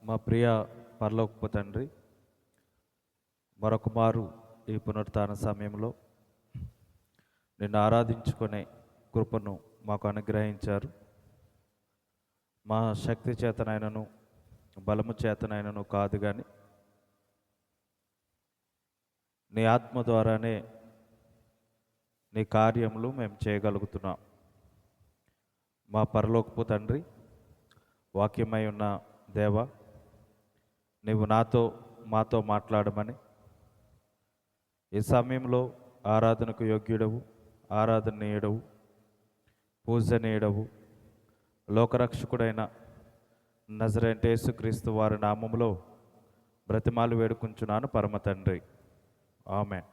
మా ప్రియ పరలోకపు తండ్రి, మరొక మారు ఈ పునరుత్థాన సమయంలో నిన్ను ఆరాధించుకునే కృపను మాకు అనుగ్రహించారు. మా శక్తి చేతనైనను బలము చేతనైనను కాదు, కానీ నీ ఆత్మ ద్వారానే నీ కార్యములు మేము చేయగలుగుతున్నాం. మా పరలోకపు తండ్రి, వాక్యమై ఉన్న దేవ, నీవు మాతో మాట్లాడమని, ఈ సమయంలో ఆరాధనకు యోగ్యుడవు, ఆరాధనీయుడవు, పూజనీయుడవు, లోకరక్షకుడైన నజరేయుడైన యేసుక్రీస్తు వారి నామములో బ్రతిమాలు వేడుకుంటున్నాను పరమ తండ్రి, ఆమేన్.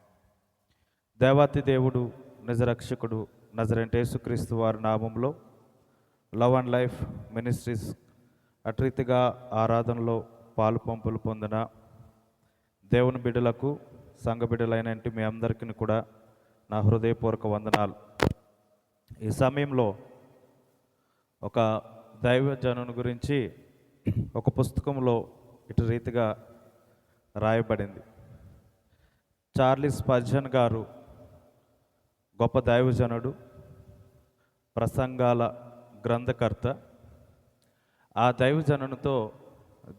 దేవాతి దేవుడు, నిజరక్షకుడు నజరేయుడైన యేసుక్రీస్తు వారి నామములో లవ్ అండ్ లైఫ్ మినిస్ట్రీస్ అట్రీతిగా ఆరాధనలో పాలు పంపులు పొందిన దేవుని బిడ్డలకు, సంఘ బిడ్డలైన మీ అందరికీ కూడా నా హృదయపూర్వక వందనాలు. ఈ సమయంలో ఒక దైవజనుని గురించి ఒక పుస్తకంలో ఇటు రీతిగా రాయబడింది. చార్లెస్ స్పర్జన్ గారు గొప్ప దైవజనుడు, ప్రసంగాల గ్రంథకర్త. ఆ దైవజనునితో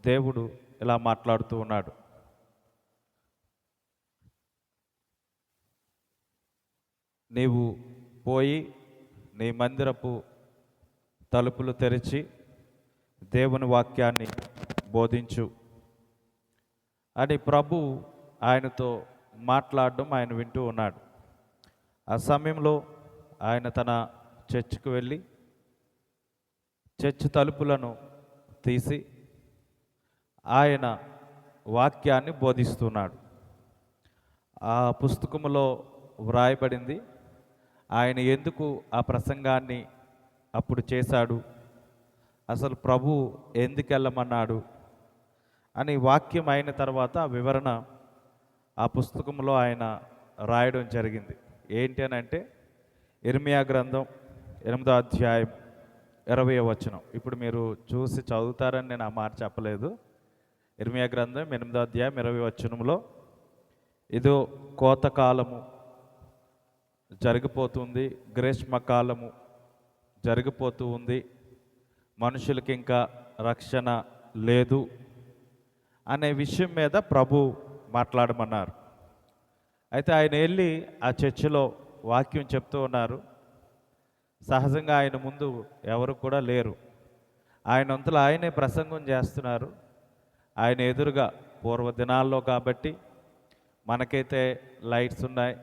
దేవుడు ఇలా మాట్లాడుతూ ఉన్నాడు. నీవు పోయి నీ మందిరపు తలుపులు తెరిచి దేవుని వాక్యాన్ని బోధించు అని ప్రభు ఆయనతో మాట్లాడడం ఆయన వింటూ ఉన్నాడు. ఆ సమయంలో ఆయన తన చర్చికి వెళ్ళి చర్చి తలుపులను తీసి ఆయన వాక్యాన్ని బోధిస్తున్నాడు. ఆ పుస్తకంలో వ్రాయబడింది ఆయన ఎందుకు ఆ ప్రసంగాన్ని అప్పుడు చేశాడు, అసలు ప్రభు ఎందుకు వెళ్ళమన్నాడు అని వాక్యం అయిన తర్వాత వివరణ ఆ పుస్తకంలో ఆయన రాయడం జరిగింది. ఏంటి అని అంటే, ఇర్మియా గ్రంథం 8వ అధ్యాయం 20వ వచనం. ఇప్పుడు మీరు చూసి చదువుతారని నేను ఆ మాట చెప్పలేదు. ఇర్మియా గ్రంథం 8వ అధ్యాయం 20వ వచనంలో, ఇదో కోతకాలము జరిగిపోతుంది, గ్రీష్మకాలము జరిగిపోతూ ఉంది, మనుషులకి ఇంకా రక్షణ లేదు అనే విషయం మీద ప్రభు మాట్లాడమన్నారు. అయితే ఆయన వెళ్ళి ఆ చర్చిలో వాక్యం చెప్తూ ఉన్నారు. సహజంగా ఆయన ముందు ఎవరు కూడా లేరు. ఆయన అంతలో ఆయనే ప్రసంగం చేస్తున్నారు. ఆయన ఎదురుగా పూర్వ దినాల్లో కాబట్టి మనకైతే లైట్స్ ఉన్నాయి,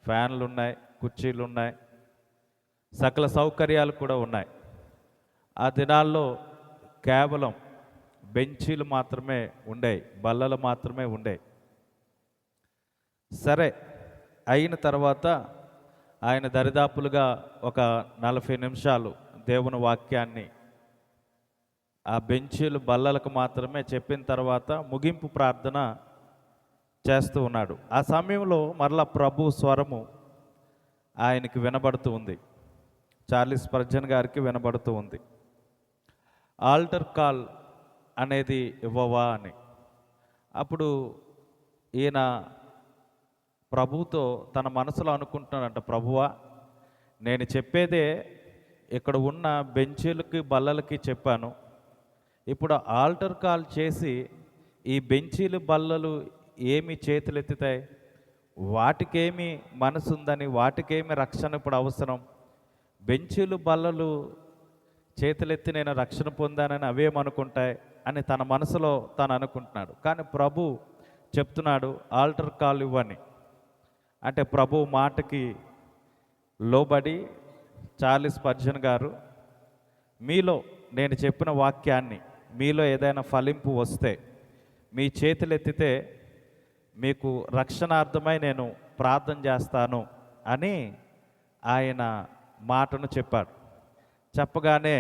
ఫ్యాన్లు ఉన్నాయి, కుర్చీలు ఉన్నాయి, సకల సౌకర్యాలు కూడా ఉన్నాయి. ఆ దినాల్లో కేవలం బెంచీలు మాత్రమే ఉండేవి, బల్లలు మాత్రమే ఉండేవి. సరే, అయిన తర్వాత ఆయన దరిదాపులుగా ఒక 40 నిమిషాలు దేవుని వాక్యాన్ని ఆ బెంచీలు బల్లలకు మాత్రమే చెప్పిన తర్వాత ముగింపు ప్రార్థన చేస్తూ ఉన్నాడు. ఆ సమయంలో మరలా ప్రభు స్వరము ఆయనకి వినబడుతూ ఉంది, చార్లెస్ స్పర్జన్ గారికి వినబడుతూ ఉంది. ఆల్టర్ కాల్ అనేది ఇవ్వవా అని. అప్పుడు ఈయన ప్రభుతో తన మనసులో అనుకుంటున్నాడంట, ప్రభువా, నేను చెప్పేదే ఇక్కడ ఉన్న బెంచీలకి బల్లలకి చెప్పాను, ఇప్పుడు ఆల్టర్ కాల్ చేసి ఈ బెంచీలు బల్లలు ఏమి చేతులెత్తుతాయి, వాటికేమి మనసు ఉందని, వాటికేమి రక్షణ ఇప్పుడు అవసరం, బెంచీలు బల్లలు చేతులెత్తి నేను రక్షణ పొందానని అవేమనుకుంటాయి అని తన మనసులో తాను అనుకుంటున్నాడు. కానీ ప్రభు చెప్తున్నాడు ఆల్టర్ కాల్ ఇవ్వని. అంటే ప్రభు మాటకి లోబడి చార్లెస్ స్పర్జన్ గారు, మీలో నేను చెప్పిన వాక్యాన్ని, మీలో ఏదైనా ఫలింపు వస్తే మీ చేతులెత్తితే మీకు రక్షణార్థమై నేను ప్రార్థన చేస్తాను అని ఆయన మాటను చెప్పాడు. చెప్పగానే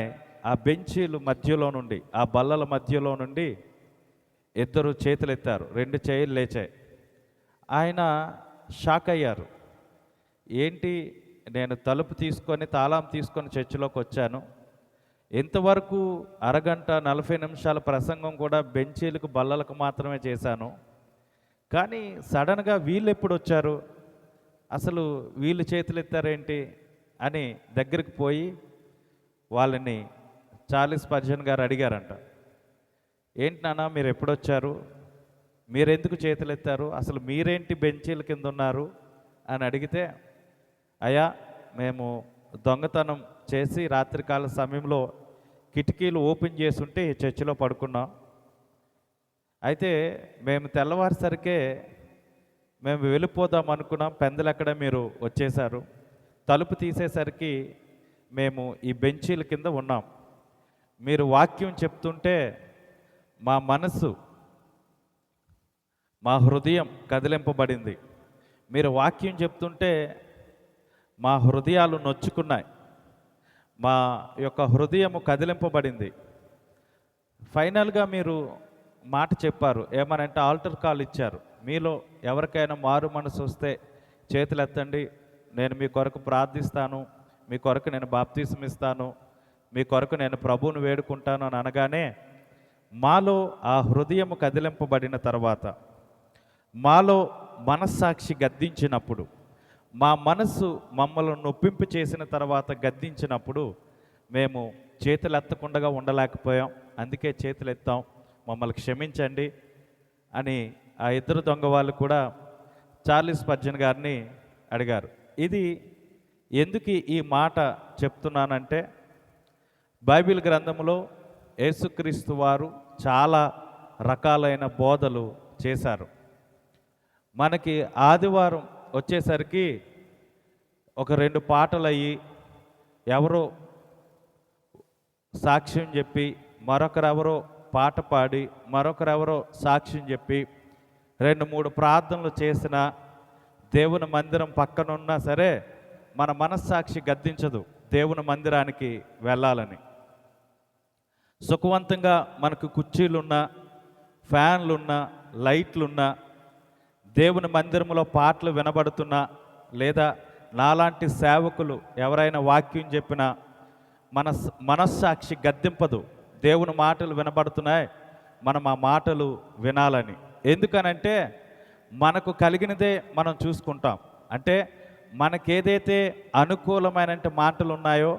ఆ బెంచీలు మధ్యలో నుండి, ఆ బల్లల మధ్యలో నుండి ఇద్దరు చేతులెత్తారు, 2 చేతులు లేచాయి. ఆయన షాక్ అయ్యారు. ఏంటి, నేను తలుపు తీసుకొని తాళం తీసుకొని చర్చిలోకి వచ్చాను, ఇంతవరకు అరగంట 40 నిమిషాల ప్రసంగం కూడా బెంచీలకు బల్లలకు మాత్రమే చేశాను. కానీ సడన్గా వీళ్ళు ఎప్పుడు వచ్చారు, అసలు వీళ్ళు చేతులు ఎత్తారేంటి అని దగ్గరికి పోయి వాళ్ళని చార్లెస్ స్పర్జన్ గారు అడిగారంట. ఏంటి నాన్న మీరు ఎప్పుడొచ్చారు, మీరెందుకు చేతులు ఎత్తారు, అసలు మీరేంటి బెంచీల కింద ఉన్నారు అని అడిగితే, అయ్యా మేము దొంగతనం చేసి రాత్రికాల సమయంలో కిటికీలు ఓపెన్ చేసి ఉంటే ఈ చర్చిలో పడుకున్నాం. అయితే మేము తెల్లవారుసరికే మేము వెళ్ళిపోదాం అనుకున్నాం, పెందలెక్కడ మీరు వచ్చేశారు. తలుపు తీసేసరికి మేము ఈ బెంచీల కింద ఉన్నాం. మీరు వాక్యం చెప్తుంటే మా మనసు, మా హృదయం కదిలింపబడింది. మీరు వాక్యం చెప్తుంటే మా హృదయాలు నొచ్చుకున్నాయి, మా యొక్క హృదయము కదిలింపబడింది. ఫైనల్గా మీరు మాట చెప్పారు, ఏమనంటే ఆల్టర్ కాల్ ఇచ్చారు. మీలో ఎవరికైనా మారు మనసు వస్తే చేతులు ఎత్తండి, నేను మీ కొరకు ప్రార్థిస్తాను, మీ కొరకు నేను బాప్తీసం ఇస్తాను, మీ కొరకు నేను ప్రభువును వేడుకుంటాను అని అనగానే మాలో ఆ హృదయము కదిలింపబడిన తర్వాత, మాలో మనస్సాక్షి గద్దించినప్పుడు, మా మనసు మమ్మల్ని నొప్పింపు చేసిన తర్వాత గద్దించినప్పుడు మేము చేతులు ఎత్తకుండా ఉండలేకపోయాం. అందుకే చేతులు ఎత్తాం, మమ్మల్ని క్షమించండి అని ఆ ఇద్దరు దొంగ వాళ్ళు కూడా చార్లెస్ స్పర్జన్ గారిని అడిగారు. ఇది ఎందుకు ఈ మాట చెప్తున్నానంటే, బైబిల్ గ్రంథంలో యేసుక్రీస్తు వారు చాలా రకాలైన బోధలు చేశారు. మనకి ఆదివారం వచ్చేసరికి ఒక 2 పాటలు అయ్యి, ఎవరో సాక్ష్యం చెప్పి, మరొకరెవరో పాట పాడి, మరొకరెవరో సాక్ష్యం చెప్పి, 2-3 ప్రార్థనలు చేసిన దేవుని మందిరం పక్కనున్నా సరే మన మనస్సాక్షి గద్దించదు దేవుని మందిరానికి వెళ్ళాలని. సుఖవంతంగా మనకు కుర్చీలున్నా, ఫ్యాన్లున్నా, లైట్లున్నా, దేవుని మందిరంలో పాటలు వినబడుతున్నా, లేదా నాలాంటి సేవకులు ఎవరైనా వాక్యం చెప్పినా మనస్సాక్షి గద్దింపదు. దేవుని మాటలు వినబడుతున్నాయి, మనం ఆ మాటలు వినాలని. ఎందుకనంటే మనకు కలిగినదే మనం చూసుకుంటాం. అంటే మనకేదైతే అనుకూలమైన మాటలు ఉన్నాయో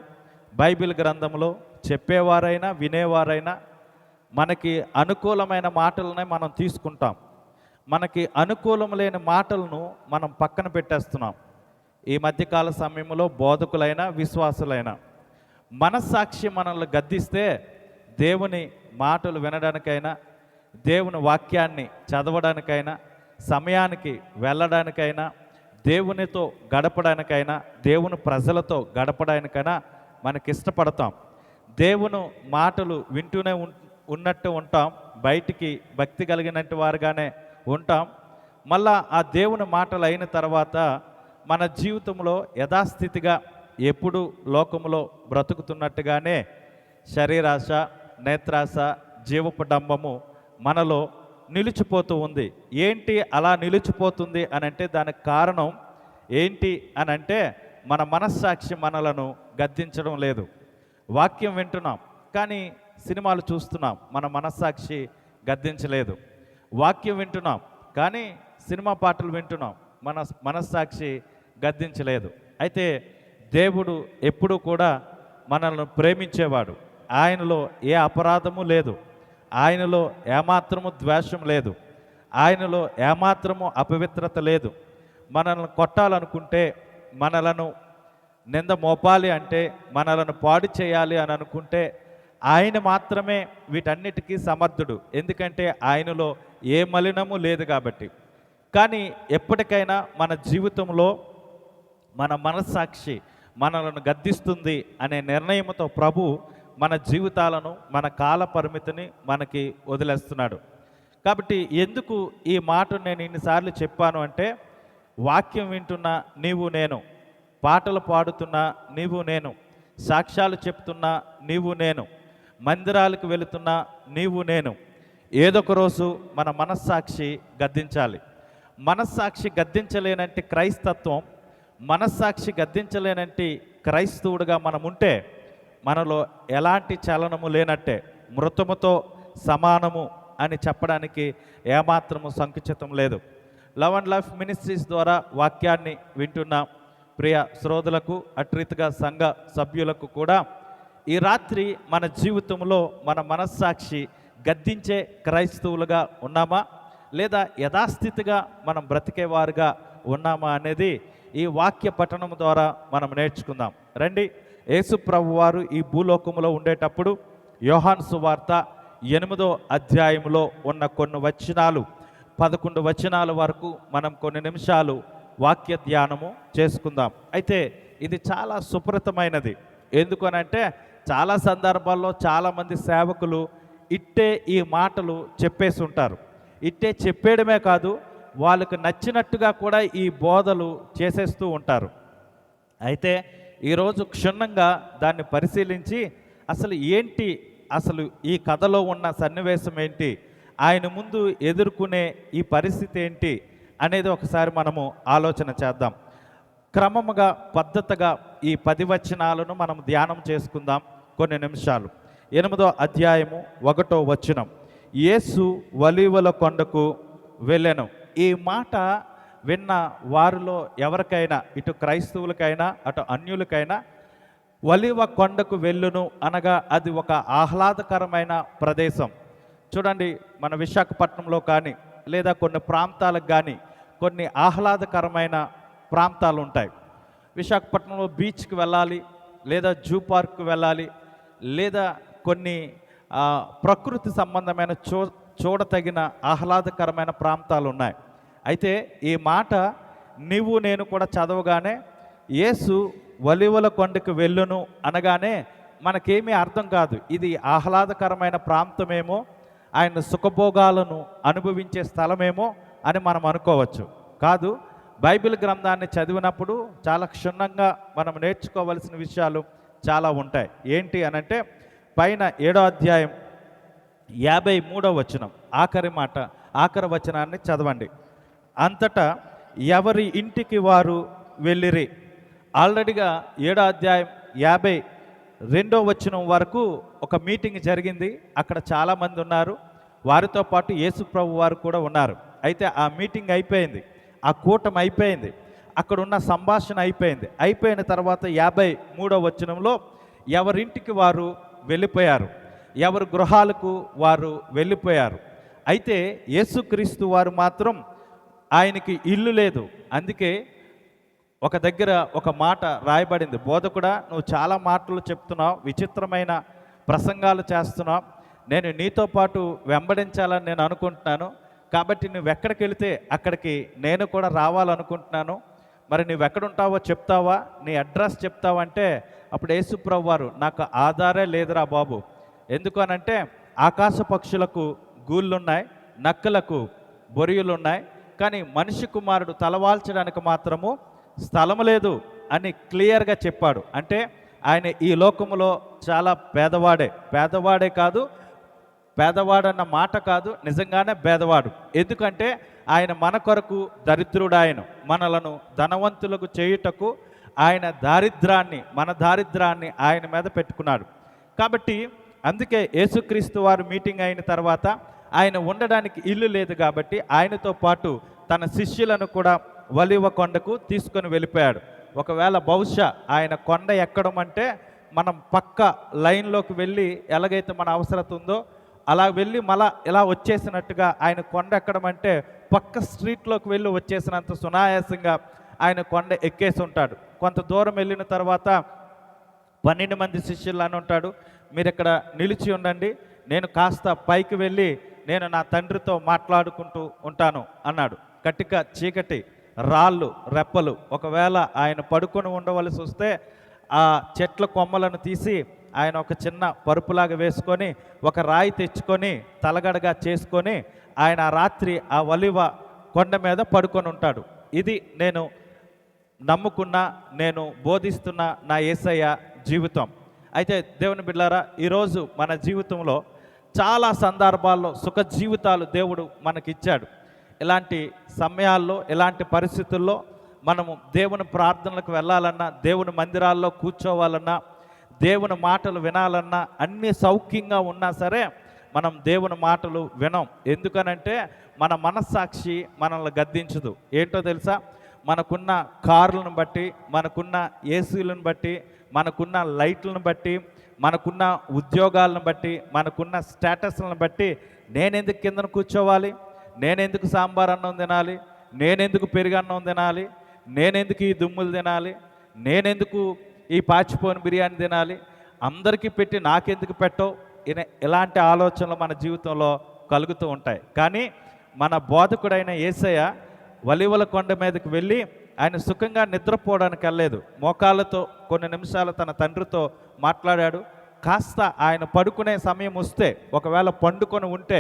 బైబిల్ గ్రంథంలో చెప్పేవారైనా వినేవారైనా మనకి అనుకూలమైన మాటలనే మనం తీసుకుంటాం. మనకి అనుకూలం లేని మాటలను మనం పక్కన పెట్టేస్తున్నాం. ఈ మధ్యకాల సమయంలో బోధకులైనా విశ్వాసులైనా మనస్సాక్షి మనల్ని గద్దిస్తే దేవుని మాటలు వినడానికైనా, దేవుని వాక్యాన్ని చదవడానికైనా, సమయానికి వెళ్ళడానికైనా, దేవునితో గడపడానికైనా, దేవుని ప్రజలతో గడపడానికైనా మనకి ఇష్టపడతాం. దేవుని మాటలు వింటూనే ఉన్నట్టు ఉంటాం, బయటికి భక్తి కలిగినట్టు వారుగానే ఉంటాం. మళ్ళా ఆ దేవుని మాటలు అయిన తర్వాత మన జీవితంలో యథాస్థితిగా ఎప్పుడు లోకములో బ్రతుకుతున్నట్టుగానే శరీరాశ, నేత్రాశ, జీవపు డంబము మనలో నిలిచిపోతూ ఉంది. ఏంటి అలా నిలిచిపోతుంది అని అంటే దానికి కారణం ఏంటి అని అంటే మన మనస్సాక్షి మనలను గద్దించడం లేదు. వాక్యం వింటున్నాం కానీ సినిమాలు చూస్తున్నాం, మన మనస్సాక్షి గద్దించలేదు. వాక్యం వింటున్నాం కానీ సినిమా పాటలు వింటున్నాం, మన మనస్సాక్షి గద్దించలేదు. అయితే దేవుడు ఎప్పుడూ కూడా మనల్ని ప్రేమించేవాడు. ఆయనలో ఏ అపరాధము లేదు, ఆయనలో ఏమాత్రము ద్వేషం లేదు, ఆయనలో ఏమాత్రము అపవిత్రత లేదు. మనల్ని కొట్టాలనుకుంటే, మనలను నింద మోపాలి అంటే, మనలను పాడు చేయాలి అని అనుకుంటే ఆయన మాత్రమే వీటన్నిటికీ సమర్థుడు. ఎందుకంటే ఆయనలో ఏ మలినము లేదు కాబట్టి. కానీ ఎప్పటికైనా మన జీవితంలో మన మనస్సాక్షి మనలను గద్దిస్తుంది అనే నిర్ణయంతో ప్రభు మన జీవితాలను, మన కాల పరిమితిని మనకి వదిలేస్తున్నాడు. కాబట్టి ఎందుకు ఈ మాట నేను ఇన్నిసార్లు చెప్పాను అంటే, వాక్యం వింటున్నా నీవు నేను, పాటలు పాడుతున్నా నీవు నేను, సాక్ష్యాలు చెప్తున్నా నీవు నేను, మందిరాలకు వెళుతున్నా నీవు నేను, ఏదొక రోజు మన మనస్సాక్షి గద్దించాలి. మనస్సాక్షి గద్దించలేనంటే క్రైస్తత్వం, మనస్సాక్షి గద్దించలేనంటే క్రైస్తవుడిగా మనం ఉంటే మనలో ఎలాంటి చలనము లేనట్టే, మృతముతో సమానము అని చెప్పడానికి ఏమాత్రము సంకుచితం లేదు. లవ్ అండ్ లైఫ్ మినిస్ట్రీస్ ద్వారా వాక్యాన్ని వింటున్న ప్రియ శ్రోతలకు, అట్రీతిగా సంఘ సభ్యులకు కూడా ఈ రాత్రి మన జీవితంలో మన మనస్సాక్షి గద్దించే క్రైస్తవులుగా ఉన్నామా, లేదా యథాస్థితిగా మనం బ్రతికేవారుగా ఉన్నామా అనేది ఈ వాక్య పఠనం ద్వారా మనం నేర్చుకుందాం. రండి, యేసు ప్రభు వారు ఈ భూలోకములో ఉండేటప్పుడు యోహాను సువార్త 8వ అధ్యాయంలో ఉన్న కొన్ని వచనాలు 11 వచనాల వరకు మనం కొన్ని నిమిషాలు వాక్య ధ్యానము చేసుకుందాం. అయితే ఇది చాలా సుప్రతమైనది. ఎందుకనంటే చాలా సందర్భాల్లో చాలామంది సేవకులు ఇట్టే ఈ మాటలు చెప్పేసి ఉంటారు. ఇట్టే చెప్పేయడమే కాదు, వాళ్ళకు నచ్చినట్టుగా కూడా ఈ బోధలు చేసేస్తూ ఉంటారు. అయితే ఈరోజు క్షుణ్ణంగా దాన్ని పరిశీలించి అసలు ఏంటి, అసలు ఈ కథలో ఉన్న సన్నివేశం ఏంటి, ఆయన ముందు ఎదుర్కొనే ఈ పరిస్థితి ఏంటి అనేది ఒకసారి మనము ఆలోచన చేద్దాం. క్రమముగా పద్ధతిగా ఈ 10 వచనాలను మనం ధ్యానం చేసుకుందాం కొన్ని నిమిషాలు. 8వ అధ్యాయము 1వ వచనం, యేసు ఒలీవల కొండకు వెళ్ళెను. ఈ మాట విన్న వారిలో ఎవరికైనా, ఇటు క్రైస్తవులకైనా అటు అన్యులకైనా, ఒలీవ కొండకు వెళ్ళును అనగా అది ఒక ఆహ్లాదకరమైన ప్రదేశం. చూడండి, మన విశాఖపట్నంలో కానీ లేదా కొన్ని ప్రాంతాలకు కానీ కొన్ని ఆహ్లాదకరమైన ప్రాంతాలు ఉంటాయి. విశాఖపట్నంలో బీచ్కి వెళ్ళాలి, లేదా జూ పార్క్కి వెళ్ళాలి, లేదా కొన్ని ప్రకృతి సంబంధమైన చూడతగిన ఆహ్లాదకరమైన ప్రాంతాలు ఉన్నాయి. అయితే ఈ మాట నీవు నేను కూడా చదవగానే యేసు ఒలీవల కొండకు వెళ్ళును అనగానే మనకేమీ అర్థం కాదు. ఇది ఆహ్లాదకరమైన ప్రాంతమేమో, ఆయన సుఖభోగాలను అనుభవించే స్థలమేమో అని మనం అనుకోవచ్చు. కాదు, బైబిల్ గ్రంథాన్ని చదివినప్పుడు చాలా క్షుణ్ణంగా మనం నేర్చుకోవలసిన విషయాలు చాలా ఉంటాయి. ఏంటి అనంటే పైన 7వ అధ్యాయం 53వ వచనం ఆఖరి వచనాన్ని చదవండి. అంతటా ఎవరి ఇంటికి వారు వెళ్ళిరి. ఆల్రెడీగా 7వ అధ్యాయం 52వ వచనం వరకు ఒక మీటింగ్ జరిగింది. అక్కడ చాలామంది ఉన్నారు, వారితో పాటు యేసు ప్రభు వారు కూడా ఉన్నారు. అయితే ఆ మీటింగ్ అయిపోయింది, ఆ కూటమి అయిపోయింది, అక్కడ ఉన్న సంభాషణ అయిపోయింది. అయిపోయిన తర్వాత 53వ వచనంలో ఎవరింటికి వారు వెళ్ళిపోయారు, ఎవరి గృహాలకు వారు వెళ్ళిపోయారు. అయితే యేసుక్రీస్తు వారు మాత్రం ఆయనకి ఇల్లు లేదు. అందుకే ఒక దగ్గర ఒక మాట రాయబడింది, బోధకుడా నువ్వు చాలా మాటలు చెప్తున్నావు, విచిత్రమైన ప్రసంగాలు చేస్తున్నావు, నేను నీతో పాటు వెంబడించాలని నేను అనుకుంటున్నాను, కాబట్టి నువ్వు ఎక్కడికి వెళితే అక్కడికి నేను కూడా రావాలనుకుంటున్నాను, మరి నువ్వు ఎక్కడుంటావో చెప్తావా, నీ అడ్రస్ చెప్తావంటే అప్పుడు యేసుప్రభు వారు నాకు ఆధారే లేదురా బాబు, ఎందుకు అనంటే ఆకాశ పక్షులకు గూళ్ళున్నాయి, నక్కలకు బొరియలున్నాయి, కానీ మనిషి కుమారుడు తలవాల్చడానికి మాత్రము స్థలము లేదు అని క్లియర్గా చెప్పాడు. అంటే ఆయన ఈ లోకములో చాలా పేదవాడే కాదు, పేదవాడన్న మాట కాదు, నిజంగానే పేదవాడు. ఎందుకంటే ఆయన మన కొరకు దరిద్రుడాయను, మనలను ధనవంతులకు చేయుటకు ఆయన మన దారిద్రాన్ని ఆయన మీద పెట్టుకున్నాడు. కాబట్టి అందుకే యేసుక్రీస్తు వారు మీటింగ్ అయిన తర్వాత ఆయన ఉండడానికి ఇల్లు లేదు కాబట్టి ఆయనతో పాటు తన శిష్యులను కూడా ఒలీవ కొండకు తీసుకొని వెళ్ళిపోయాడు. ఒకవేళ బహుశా ఆయన కొండ ఎక్కడం అంటే మనం పక్క లైన్లోకి వెళ్ళి ఎలాగైతే మన అవసరం ఉందో అలా వెళ్ళి మళ్ళా ఇలా వచ్చేసినట్టుగా ఆయన కొండ ఎక్కడం అంటే పక్క స్ట్రీట్లోకి వెళ్ళి వచ్చేసినంత సునాయాసంగా ఆయన కొండ ఎక్కేసి ఉంటాడు. కొంత దూరం వెళ్ళిన తర్వాత 12 మంది శిష్యులు అని ఉంటాడు, మీరు ఇక్కడ నిలిచి ఉండండి, నేను కాస్త పైకి వెళ్ళి నేను నా తండ్రితో మాట్లాడుకుంటూ ఉంటాను అన్నాడు. కటిక చీకటి, రాళ్ళు, రెప్పలు, ఒకవేళ ఆయన పడుకొని ఉండవలసి వస్తే ఆ చెట్ల కొమ్మలను తీసి ఆయన ఒక చిన్న పరుపులాగా వేసుకొని ఒక రాయి తెచ్చుకొని తలగడగా చేసుకొని ఆయన రాత్రి ఆ ఒలీవ కొండ మీద పడుకొని ఉంటాడు. ఇది నేను నమ్ముకున్న, నేను బోధిస్తున్న నా యేసయ్య జీవితం. అయితే దేవుని బిడ్డలారా, ఈరోజు మన జీవితంలో చాలా సందర్భాల్లో సుఖ జీవితాలు దేవుడు మనకిచ్చాడు. ఇలాంటి సమయాల్లో, ఇలాంటి పరిస్థితుల్లో మనము దేవుని ప్రార్థనలకు వెళ్ళాలన్నా, దేవుని మందిరాల్లో కూర్చోవాలన్నా, దేవుని మాటలు వినాలన్నా అన్ని సౌఖ్యంగా ఉన్నా సరే మనం దేవుని మాటలు వినం. ఎందుకనంటే మన మనస్సాక్షి మనల్ని గద్దించదు. ఏంటో తెలుసా? మనకున్న కార్లను బట్టి, మనకున్న ఏసీలను బట్టి, మనకున్న లైట్లను బట్టి, మనకున్న ఉద్యోగాలను బట్టి, మనకున్న స్టేటస్లను బట్టి నేనెందుకు కిందన కూర్చోవాలి, నేనెందుకు సాంబార్ అన్నం తినాలి, నేనెందుకు పెరుగన్నం తినాలి, నేనెందుకు ఈ దుమ్ములు తినాలి, నేనెందుకు ఈ పాచిపోని బిర్యానీ తినాలి, అందరికీ పెట్టి నాకెందుకు పెట్టవు, ఇలాంటి ఆలోచనలు మన జీవితంలో కలుగుతూ ఉంటాయి. కానీ మన బోధకుడైన యేసయ్య ఒలీవల కొండ మీదకి వెళ్ళి ఆయన సుఖంగా నిద్రపోవడానికి వెళ్ళలేదు. మోకాళ్ళతో కొన్ని నిమిషాలు తన తండ్రితో మాట్లాడాడు. కాస్త ఆయన పడుకునే సమయం వస్తే, ఒకవేళ పండుకొని ఉంటే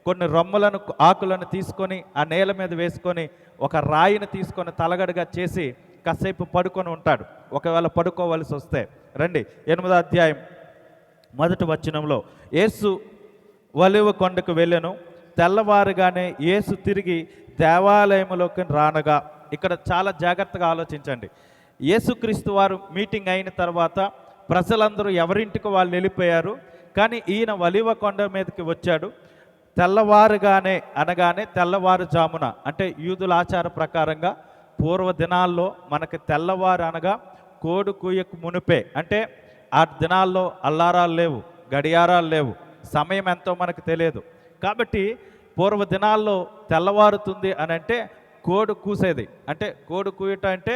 కొన్ని రొమ్మలను ఆకులను తీసుకొని ఆ నేల మీద వేసుకొని ఒక రాయిని తీసుకొని తలగడగా చేసి కాసేపు పడుకొని ఉంటాడు, ఒకవేళ పడుకోవలసి వస్తే. రండి 8వ అధ్యాయం 1వ వచనంలో, యేసు ఒలీవ కొండకు వెళ్ళెను. తెల్లవారుగానే యేసు తిరిగి దేవాలయంలోకి రానగా. ఇక్కడ చాలా జాగ్రత్తగా ఆలోచించండి. యేసుక్రీస్తు వారు మీటింగ్ అయిన తర్వాత ప్రజలందరూ ఎవరింటికి వాళ్ళు వెళ్ళిపోయారు. కానీ ఈయన ఒలీవ కొండ మీదకి వచ్చాడు. తెల్లవారుగానే అనగానే తెల్లవారుజామున, అంటే యూదుల ఆచార ప్రకారంగా పూర్వ దినాల్లో మనకి తెల్లవారు అనగా కోడి కూయకు మునిపే. అంటే ఆ దినాల్లో అల్లారాలు లేవు, గడియారాలు లేవు, సమయం ఎంతో మనకు తెలియదు. కాబట్టి పూర్వ దినాల్లో తెల్లవారుతుంది అని అంటే కోడి కూసేది. అంటే కోడి కూయట అంటే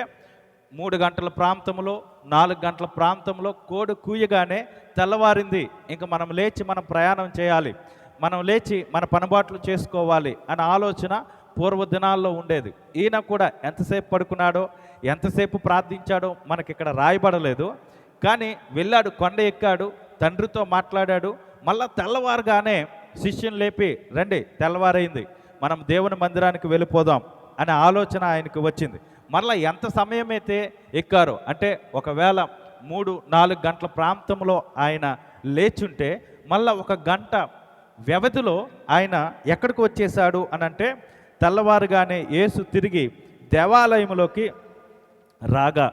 3 గంటల ప్రాంతంలో, 4 గంటల ప్రాంతంలో కోడి కూయగానే తెల్లవారింది, ఇంక మనం లేచి మనం ప్రయాణం చేయాలి, మనం లేచి మన పనిబాట్లు చేసుకోవాలి అనే ఆలోచన పూర్వ దినాల్లో ఉండేది. ఈయన కూడా ఎంతసేపు పడుకున్నాడో, ఎంతసేపు ప్రార్థించాడో మనకి ఇక్కడ రాయబడలేదు. కానీ వెళ్ళాడు, కొండ ఎక్కాడు, తండ్రితో మాట్లాడాడు. మళ్ళా తెల్లవారుగానే శిష్యుని లేపి, రండి తెల్లవారైంది, మనం దేవుని మందిరానికి వెళ్ళిపోదాం అనే ఆలోచన ఆయనకు వచ్చింది. మళ్ళీ ఎంత సమయం అయితే ఎక్కారో, అంటే ఒకవేళ 3-4 గంటల ప్రాంతంలో ఆయన లేచుంటే మళ్ళీ 1 గంట వ్యవధిలో ఆయన ఎక్కడికి వచ్చేసాడు అని అంటే, తెల్లవారుగానే యేసు తిరిగి దేవాలయంలోకి రాగా.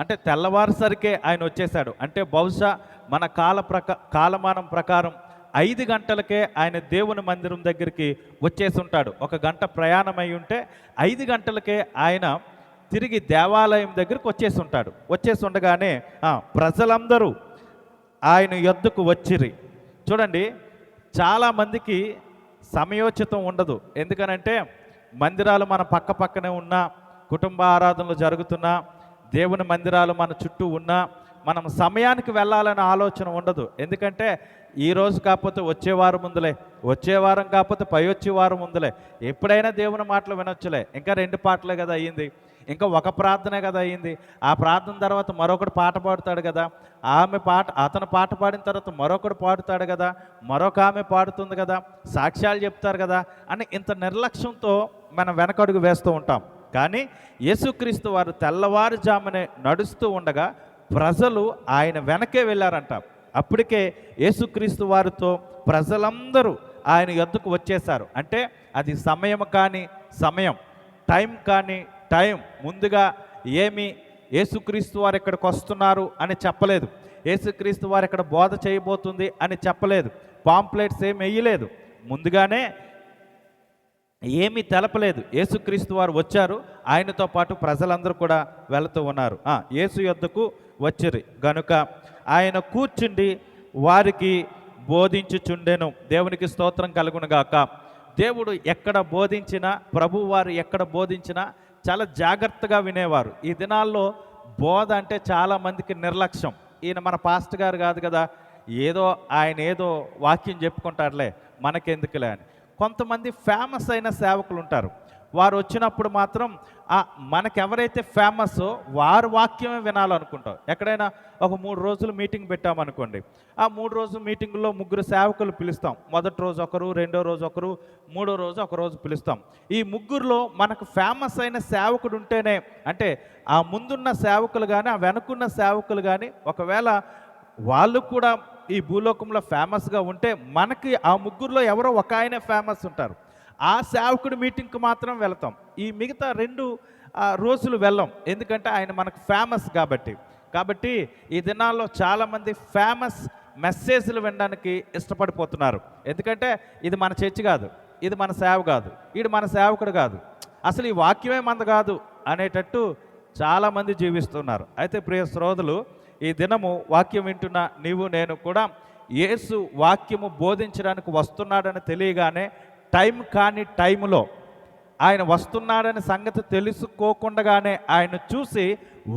అంటే తెల్లవారుసరికే ఆయన వచ్చేసాడు. అంటే బహుశా మన కాలమానం ప్రకారం 5 గంటలకే ఆయన దేవుని మందిరం దగ్గరికి వచ్చేసి ఉంటాడు. 1 గంట ప్రయాణం అయి ఉంటే 5 గంటలకే ఆయన తిరిగి దేవాలయం దగ్గరికి వచ్చేసి ఉంటాడు. వచ్చేసి ఉండగానే ప్రజలందరూ ఆయన యొద్దకు వచ్చిరి. చూడండి, చాలామందికి సమయోచితం ఉండదు. ఎందుకనంటే మందిరాలు మన పక్కనే ఉన్నా, కుటుంబ ఆరాధనలు జరుగుతున్నా, దేవుని మందిరాలు మన చుట్టూ ఉన్నా మనం సమయానికి వెళ్ళాలనే ఆలోచన ఉండదు. ఎందుకంటే ఈరోజు కాకపోతే వచ్చే వారం ముందులే, వచ్చే వారం కాకపోతే పై వచ్చే వారం ముందులే, ఎప్పుడైనా దేవుని మాటలు వినొచ్చులే, ఇంకా 2 పాటలే కదా అయ్యింది, ఇంకా 1 ప్రార్థనే కదా అయ్యింది, ఆ ప్రార్థన తర్వాత మరొకడు పాట పాడుతాడు కదా, అతను పాట పాడిన తర్వాత మరొకడు పాడుతాడు కదా, మరొక ఆమె పాడుతుంది కదా, సాక్ష్యాలు చెప్తారు కదా అని ఇంత నిర్లక్ష్యంతో మనం వెనకడుగు వేస్తూ ఉంటాం. కానీ యేసుక్రీస్తు వారు తెల్లవారుజామునే నడుస్తూ ఉండగా ప్రజలు ఆయన వెనకే వెళ్ళారంట. అప్పటికే యేసుక్రీస్తు వారితో ప్రజలందరూ ఆయన యొద్దకు వచ్చేశారు. అంటే అది సమయం కానీ సమయం, టైం కానీ టైం. ముందుగా ఏమి యేసుక్రీస్తు వారు ఇక్కడికి వస్తున్నారు అని చెప్పలేదు, యేసుక్రీస్తు వారు ఇక్కడ బోధ చేయబోతుంది అని చెప్పలేదు, పాంప్లెట్స్ ఏమి వేయలేదు, ముందుగానే ఏమీ తెలపలేదు. యేసుక్రీస్తు వారు వచ్చారు, ఆయనతో పాటు ప్రజలందరూ కూడా వెళుతూ ఉన్నారు. యేసు యొద్దకు వచ్చిరి గనుక ఆయన కూర్చుండి వారికి బోధించుచుండెను. దేవునికి స్తోత్రం కలుగునుగాక. దేవుడు ఎక్కడ బోధించినా, ప్రభువు వారు ఎక్కడ బోధించినా చాలా జాగ్రత్తగా వినేవారు. ఈ దినాల్లో బోధ అంటే చాలామందికి నిర్లక్ష్యం. ఈయన మన పాస్టర్ గారు కాదు కదా, ఆయన ఏదో వాక్యం చెప్పుకుంటారులే, మనకెందుకులే అని. కొంతమంది ఫేమస్ అయిన సేవకులు ఉంటారు, వారు వచ్చినప్పుడు మాత్రం మనకెవరైతే ఫేమస్సో వారు వాక్యమే వినాలనుకుంటాం. ఎక్కడైనా ఒక 3 రోజులు మీటింగ్ పెట్టామనుకోండి, ఆ 3 రోజుల మీటింగుల్లో 3 సేవకులు పిలుస్తాం. మొదటి రోజు ఒకరు, రెండో రోజు ఒకరు, మూడో రోజు ఒక రోజు పిలుస్తాం. ఈ 3లో మనకు ఫేమస్ అయిన సేవకుడు ఉంటేనే, అంటే ఆ ముందున్న సేవకులు కానీ ఆ వెనుకున్న సేవకులు కానీ ఒకవేళ వాళ్ళు కూడా ఈ భూలోకంలో ఫేమస్గా ఉంటే మనకి ఆ 3లో ఎవరో ఒక ఆయనే ఫేమస్ ఉంటారు. ఆ సేవకుడి మీటింగ్కి మాత్రం వెళ్తాం, ఈ మిగతా 2 రోజులు వెళ్ళాం. ఎందుకంటే ఆయన మనకు ఫేమస్ కాబట్టి. కాబట్టి ఈ దినాల్లో చాలామంది ఫేమస్ మెసేజ్లు వినడానికి ఇష్టపడిపోతున్నారు. ఎందుకంటే ఇది మన చర్చి కాదు, ఇది మన సేవ కాదు, ఇది మన సేవకుడు కాదు, అసలు ఈ వాక్యమే మంద కాదు అనేటట్టు చాలామంది జీవిస్తున్నారు. అయితే ప్రియ శ్రోతలు, ఈ దినము వాక్యం వింటున్న నీవు నేను కూడా యేసు వాక్యము బోధించడానికి వస్తున్నాడని తెలియగానే టైం కాని టైంలో ఆయన వస్తున్నాడని సంగతి తెలుసుకోకుండానే ఆయన చూసి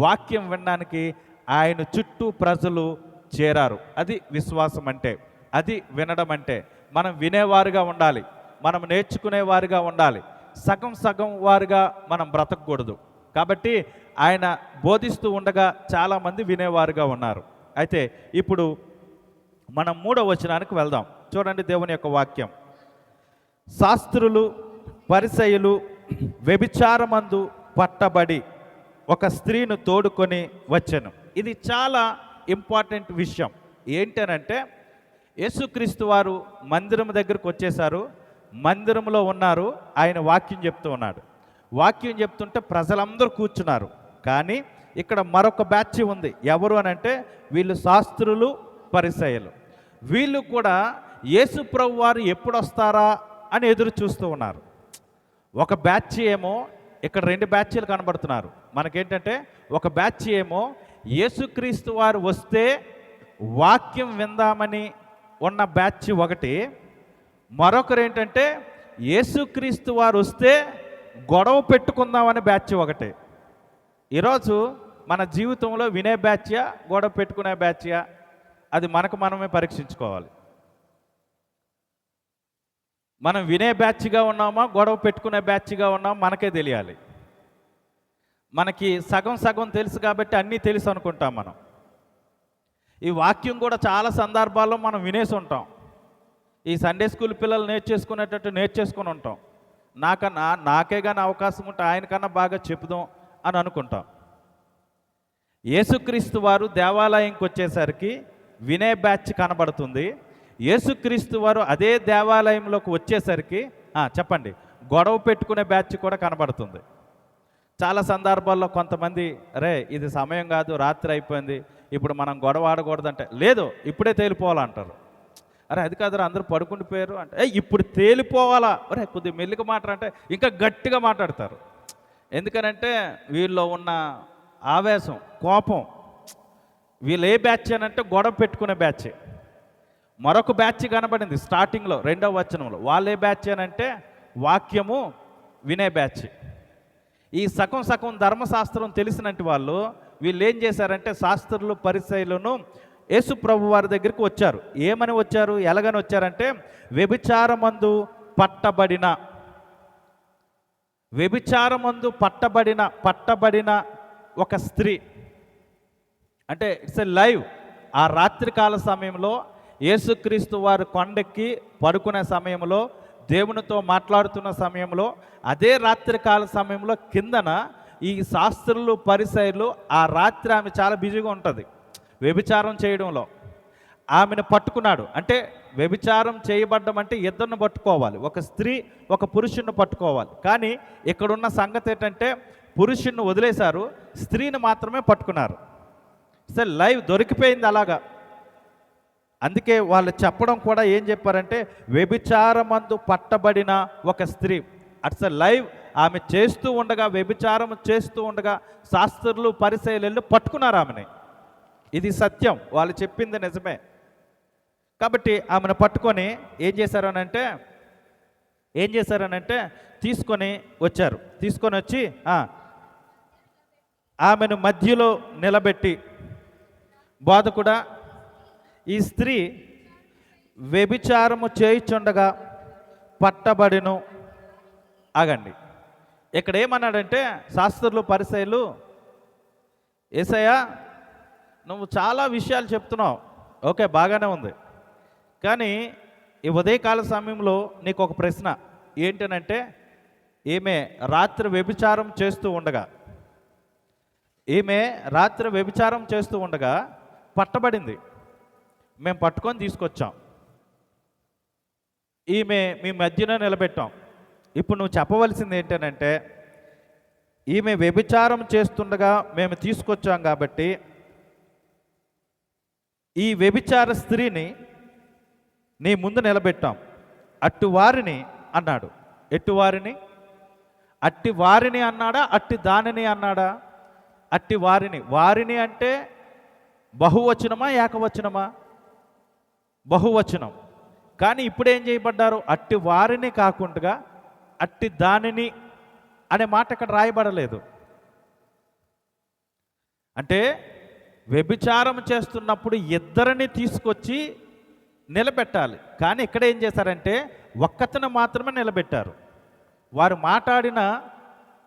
వాక్యం వినడానికి ఆయన చుట్టూ ప్రజలు చేరారు. అది విశ్వాసం అంటే, అది వినడం అంటే. మనం వినేవారుగా ఉండాలి, మనం నేర్చుకునేవారుగా ఉండాలి, సగం సగం వారుగా మనం బ్రతకూడదు. కాబట్టి ఆయన బోధిస్తూ ఉండగా చాలామంది వినేవారుగా ఉన్నారు. అయితే ఇప్పుడు మనం 3వ వచనానికి వెళ్దాం. చూడండి దేవుని యొక్క వాక్యం. శాస్త్రులు పరిసయ్యులు వ్యభిచారమందు పట్టబడి ఒక స్త్రీను తోడుకొని వచ్చెను. ఇది చాలా ఇంపార్టెంట్ విషయం. ఏంటనంటే యేసుక్రీస్తు వారు మందిరం దగ్గరకు వచ్చేసారు, మందిరంలో ఉన్నారు, ఆయన వాక్యం చెప్తూ ఉన్నాడు. వాక్యం చెప్తుంటే ప్రజలందరూ కూర్చున్నారు. కానీ ఇక్కడ మరొక బ్యాచ్ ఉంది. ఎవరు అని అంటే వీళ్ళు శాస్త్రులు పరిసయ్యులు. వీళ్ళు కూడా యేసు ప్రభు వారు ఎప్పుడు వస్తారా అని ఎదురు చూస్తూ ఉన్నారు. ఒక బ్యాచ్ ఏమో, ఇక్కడ 2 బ్యాచ్లు కనబడుతున్నారు మనకేంటంటే, ఒక బ్యాచ్ ఏమో యేసుక్రీస్తు వారు వస్తే వాక్యం విందామని ఉన్న బ్యాచ్ ఒకటి, మరొకరు ఏంటంటే యేసుక్రీస్తు వారు వస్తే గొడవ పెట్టుకుందామని బ్యాచ్ ఒకటి. ఈరోజు మన జీవితంలో వినే బ్యాచ్యా గొడవ పెట్టుకునే బ్యాచ్యా, అది మనకు మనమే పరీక్షించుకోవాలి. మనం వినే బ్యాచ్గా ఉన్నామా గొడవ పెట్టుకునే బ్యాచ్గా ఉన్నామా మనకే తెలియాలి. మనకి సగం సగం తెలుసు కాబట్టి అన్నీ తెలుసు అనుకుంటాం మనం. ఈ వాక్యం కూడా చాలా సందర్భాల్లో మనం వినేసి ఉంటాం. ఈ సండే స్కూల్ పిల్లలు నేర్చేసుకునేటట్టు నేర్చేసుకుని ఉంటాం. నాకే కానీ అవకాశం ఉంటే ఆయనకన్నా బాగా చెప్పుదాం అని అనుకుంటాం. యేసుక్రీస్తు వారు దేవాలయంకి వచ్చేసరికి వినే బ్యాచ్ కనబడుతుంది. యేసుక్రీస్తు వారు అదే దేవాలయంలోకి వచ్చేసరికి చెప్పండి గొడవ పెట్టుకునే బ్యాచ్ కూడా కనబడుతుంది. చాలా సందర్భాల్లో కొంతమంది అరే ఇది సమయం కాదు, రాత్రి అయిపోయింది, ఇప్పుడు మనం గొడవ ఆడకూడదంటే లేదు ఇప్పుడే తేలిపోవాలంటారు. అరే అది కాదు అందరూ పడుకుండిపోయారు అంటే ఇప్పుడు తేలిపోవాలా, అరే కొద్దిగా మెల్లిగా మాట్లాడంటే ఇంకా గట్టిగా మాట్లాడతారు. ఎందుకనంటే వీళ్ళలో ఉన్న ఆవేశం, కోపం. వీళ్ళు ఏ బ్యాచ్ అని అంటే గొడవ పెట్టుకునే బ్యాచ్. మరొక బ్యాచ్ కనబడింది స్టార్టింగ్లో 2వ వచనంలో. వాళ్ళు ఏ బ్యాచ్ అని అంటే వాక్యము వినే బ్యాచ్. ఈ సగం సగం ధర్మశాస్త్రం తెలిసినట్టు వాళ్ళు వీళ్ళు ఏం చేశారంటే శాస్త్రులు పరిసయ్యులను యేసు ప్రభు వారి దగ్గరికి వచ్చారు. ఏమని వచ్చారు, ఎలాగని వచ్చారంటే వ్యభిచారమందు పట్టబడిన ఒక స్త్రీ అంటే ఇట్స్ ఎ లైవ్. ఆ రాత్రికాల సమయంలో యేసుక్రీస్తు వారు కొండెక్కి పడుకునే సమయంలో, దేవునితో మాట్లాడుతున్న సమయంలో, అదే రాత్రికాల సమయంలో కిందన ఈ శాస్త్రులు పరిసయ్యులు ఆ రాత్రి ఆమె చాలా బిజీగా ఉంటుంది వ్యభిచారం చేయడంలో. ఆమెను పట్టుకున్నాడు. అంటే వ్యభిచారం చేయబడ్డం అంటే ఇద్దరిని పట్టుకోవాలి, ఒక స్త్రీ ఒక పురుషుణ్ణి పట్టుకోవాలి. కానీ ఇక్కడున్న సంగతి ఏంటంటే పురుషుణ్ణి వదిలేశారు, స్త్రీని మాత్రమే పట్టుకున్నారు. సరే లైవ్ దొరికిపోయింది అలాగా. అందుకే వాళ్ళు చెప్పడం కూడా ఏం చెప్పారంటే వ్యభిచారమందు పట్టబడిన ఒక స్త్రీ. అట్స్ లైవ్. ఆమె చేస్తూ ఉండగా, వ్యభిచారం చేస్తూ ఉండగా శాస్త్రులు పరిసయ్యులు పట్టుకున్నారు ఆమెని. ఇది సత్యం, వాళ్ళు చెప్పింది నిజమే. కాబట్టి ఆమెను పట్టుకొని ఏం చేశారనంటే తీసుకొని వచ్చారు. తీసుకొని వచ్చి ఆమెను మధ్యలో నిలబెట్టి, బోధకుడా ఈ స్త్రీ వ్యభిచారము చేయుచుండగా పట్టబడిను. ఆగండి, ఇక్కడ ఏమన్నాడంటే శాస్త్రులు పరిసయ్యులు, యేసయ్యా నువ్వు చాలా విషయాలు చెప్తున్నావు, ఓకే బాగానే ఉంది, కానీ ఈ ఉదయకాల సమయంలో నీకు ఒక ప్రశ్న ఏంటనంటే ఈమె రాత్రి వ్యభిచారం చేస్తూ ఉండగా పట్టబడింది, మేము పట్టుకొని తీసుకొచ్చాం, ఈమె మీ మధ్యన నిలబెట్టాం. ఇప్పుడు నువ్వు చెప్పవలసింది ఏంటనంటే ఈమె వ్యభిచారం చేస్తుండగా మేము తీసుకొచ్చాం కాబట్టి ఈ వ్యభిచార స్త్రీని నీ ముందు నిలబెట్టాం, అట్టి వారిని అన్నాడు. ఎట్టి వారిని? అట్టి వారిని అన్నాడా, అట్టి దానిని అన్నాడా? అట్టి వారిని. వారిని అంటే బహువచనమా ఏకవచనమా? బహువచనం. కానీ ఇప్పుడేం చేయబడ్డారు? అట్టి వారిని కాకుండా అట్టి దానిని అనే మాట ఇక్కడ రాయబడలేదు. అంటే వ్యభిచారం చేస్తున్నప్పుడు ఇద్దరిని తీసుకొచ్చి నిలబెట్టాలి. కానీ ఇక్కడ ఏం చేశారంటే ఒక్కతను మాత్రమే నిలబెట్టారు. వారు మాట్లాడిన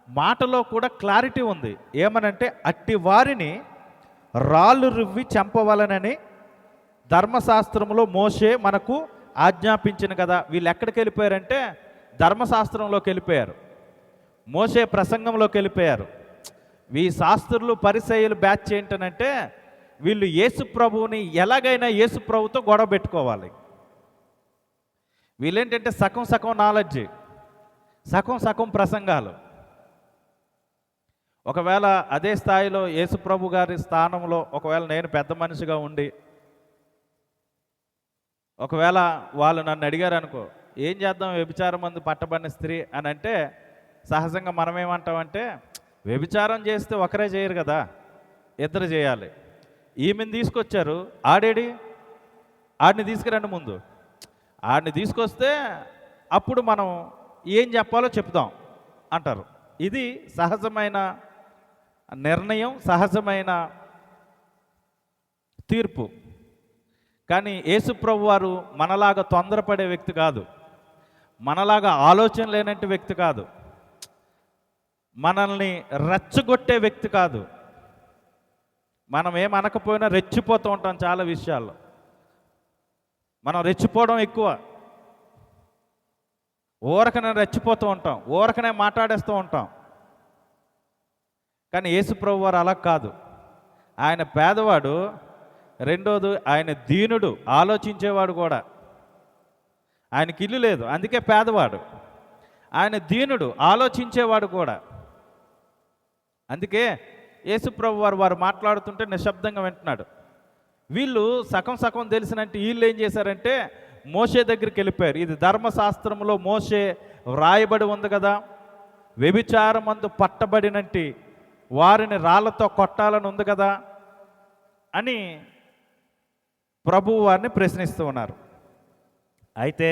మాటలో కూడా క్లారిటీ ఉంది. ఏమనంటే అట్టి వారిని రాళ్ళు రువ్వి చంపవలనని ధర్మశాస్త్రంలో మోషే మనకు ఆజ్ఞాపించిన కదా. వీళ్ళు ఎక్కడికి వెళ్ళిపోయారంటే ధర్మశాస్త్రంలోకి వెళ్ళిపోయారు, మోషే ప్రసంగంలోకి వెళ్ళిపోయారు. ఈ శాస్త్రులు పరిసయ్యులు బ్యాచ్ ఏంటనంటే వీళ్ళు యేసు ప్రభువుని ఎలాగైనా యేసు ప్రభుతో గొడవ పెట్టుకోవాలి. వీళ్ళేంటంటే సగం సగం నాలెడ్జి, సగం సగం ప్రసంగాలు. ఒకవేళ అదే స్థాయిలో యేసు ప్రభు గారి స్థానంలో ఒకవేళ నేను పెద్ద మనిషిగా ఉండి ఒకవేళ వాళ్ళు నన్ను అడిగారు అనుకో, ఏం చేద్దాం వ్యభిచారం మందు పట్టబడిన స్త్రీ అని అంటే సహజంగా మనం ఏమంటామంటే వ్యభిచారం చేస్తే ఒకరే చేయరు కదా, ఇద్దరు చేయాలి. ఈమెను తీసుకొచ్చారు, ఆడేడి, ఆడిని తీసుకురండి ముందు. ఆడిని తీసుకొస్తే అప్పుడు మనం ఏం చెప్పాలో చెప్దాం అంటారు. ఇది సహజమైన నిర్ణయం, సహజమైన తీర్పు. కానీ యేసు ప్రభు వారు మనలాగా తొందరపడే వ్యక్తి కాదు, మనలాగా ఆలోచన లేనట్టు వ్యక్తి కాదు, మనల్ని రెచ్చగొట్టే వ్యక్తి కాదు. మనం ఏమనకపోయినా రెచ్చిపోతూ ఉంటాం చాలా విషయాల్లో. మనం రెచ్చిపోవడం ఎక్కువ, ఊరకనే రెచ్చిపోతూ ఉంటాం, ఊరకనే మాట్లాడేస్తూ ఉంటాం. కానీ యేసు ప్రభు వారు అలా కాదు. ఆయన పేదవాడు, రెండోది ఆయన దీనుడు, ఆలోచించేవాడు కూడా. ఆయనకి ఇల్లు లేదు అందుకే పేదవాడు. ఆయన దీనుడు, ఆలోచించేవాడు కూడా. అందుకే యేసుప్రభు వారు మాట్లాడుతుంటే నిశ్శబ్దంగా వింటున్నాడు. వీళ్ళు సగం సగం తెలిసినట్టు వీళ్ళు ఏం చేశారంటే మోషే దగ్గరికి వెళ్ళిపోయారు. ఇది ధర్మశాస్త్రంలో మోషే వ్రాయబడి ఉంది కదా, వ్యభిచారమందు పట్టబడినట్టు వారిని రాళ్లతో కొట్టాలని ఉంది కదా అని ప్రభువు వారిని ప్రశ్నిస్తూ ఉన్నారు. అయితే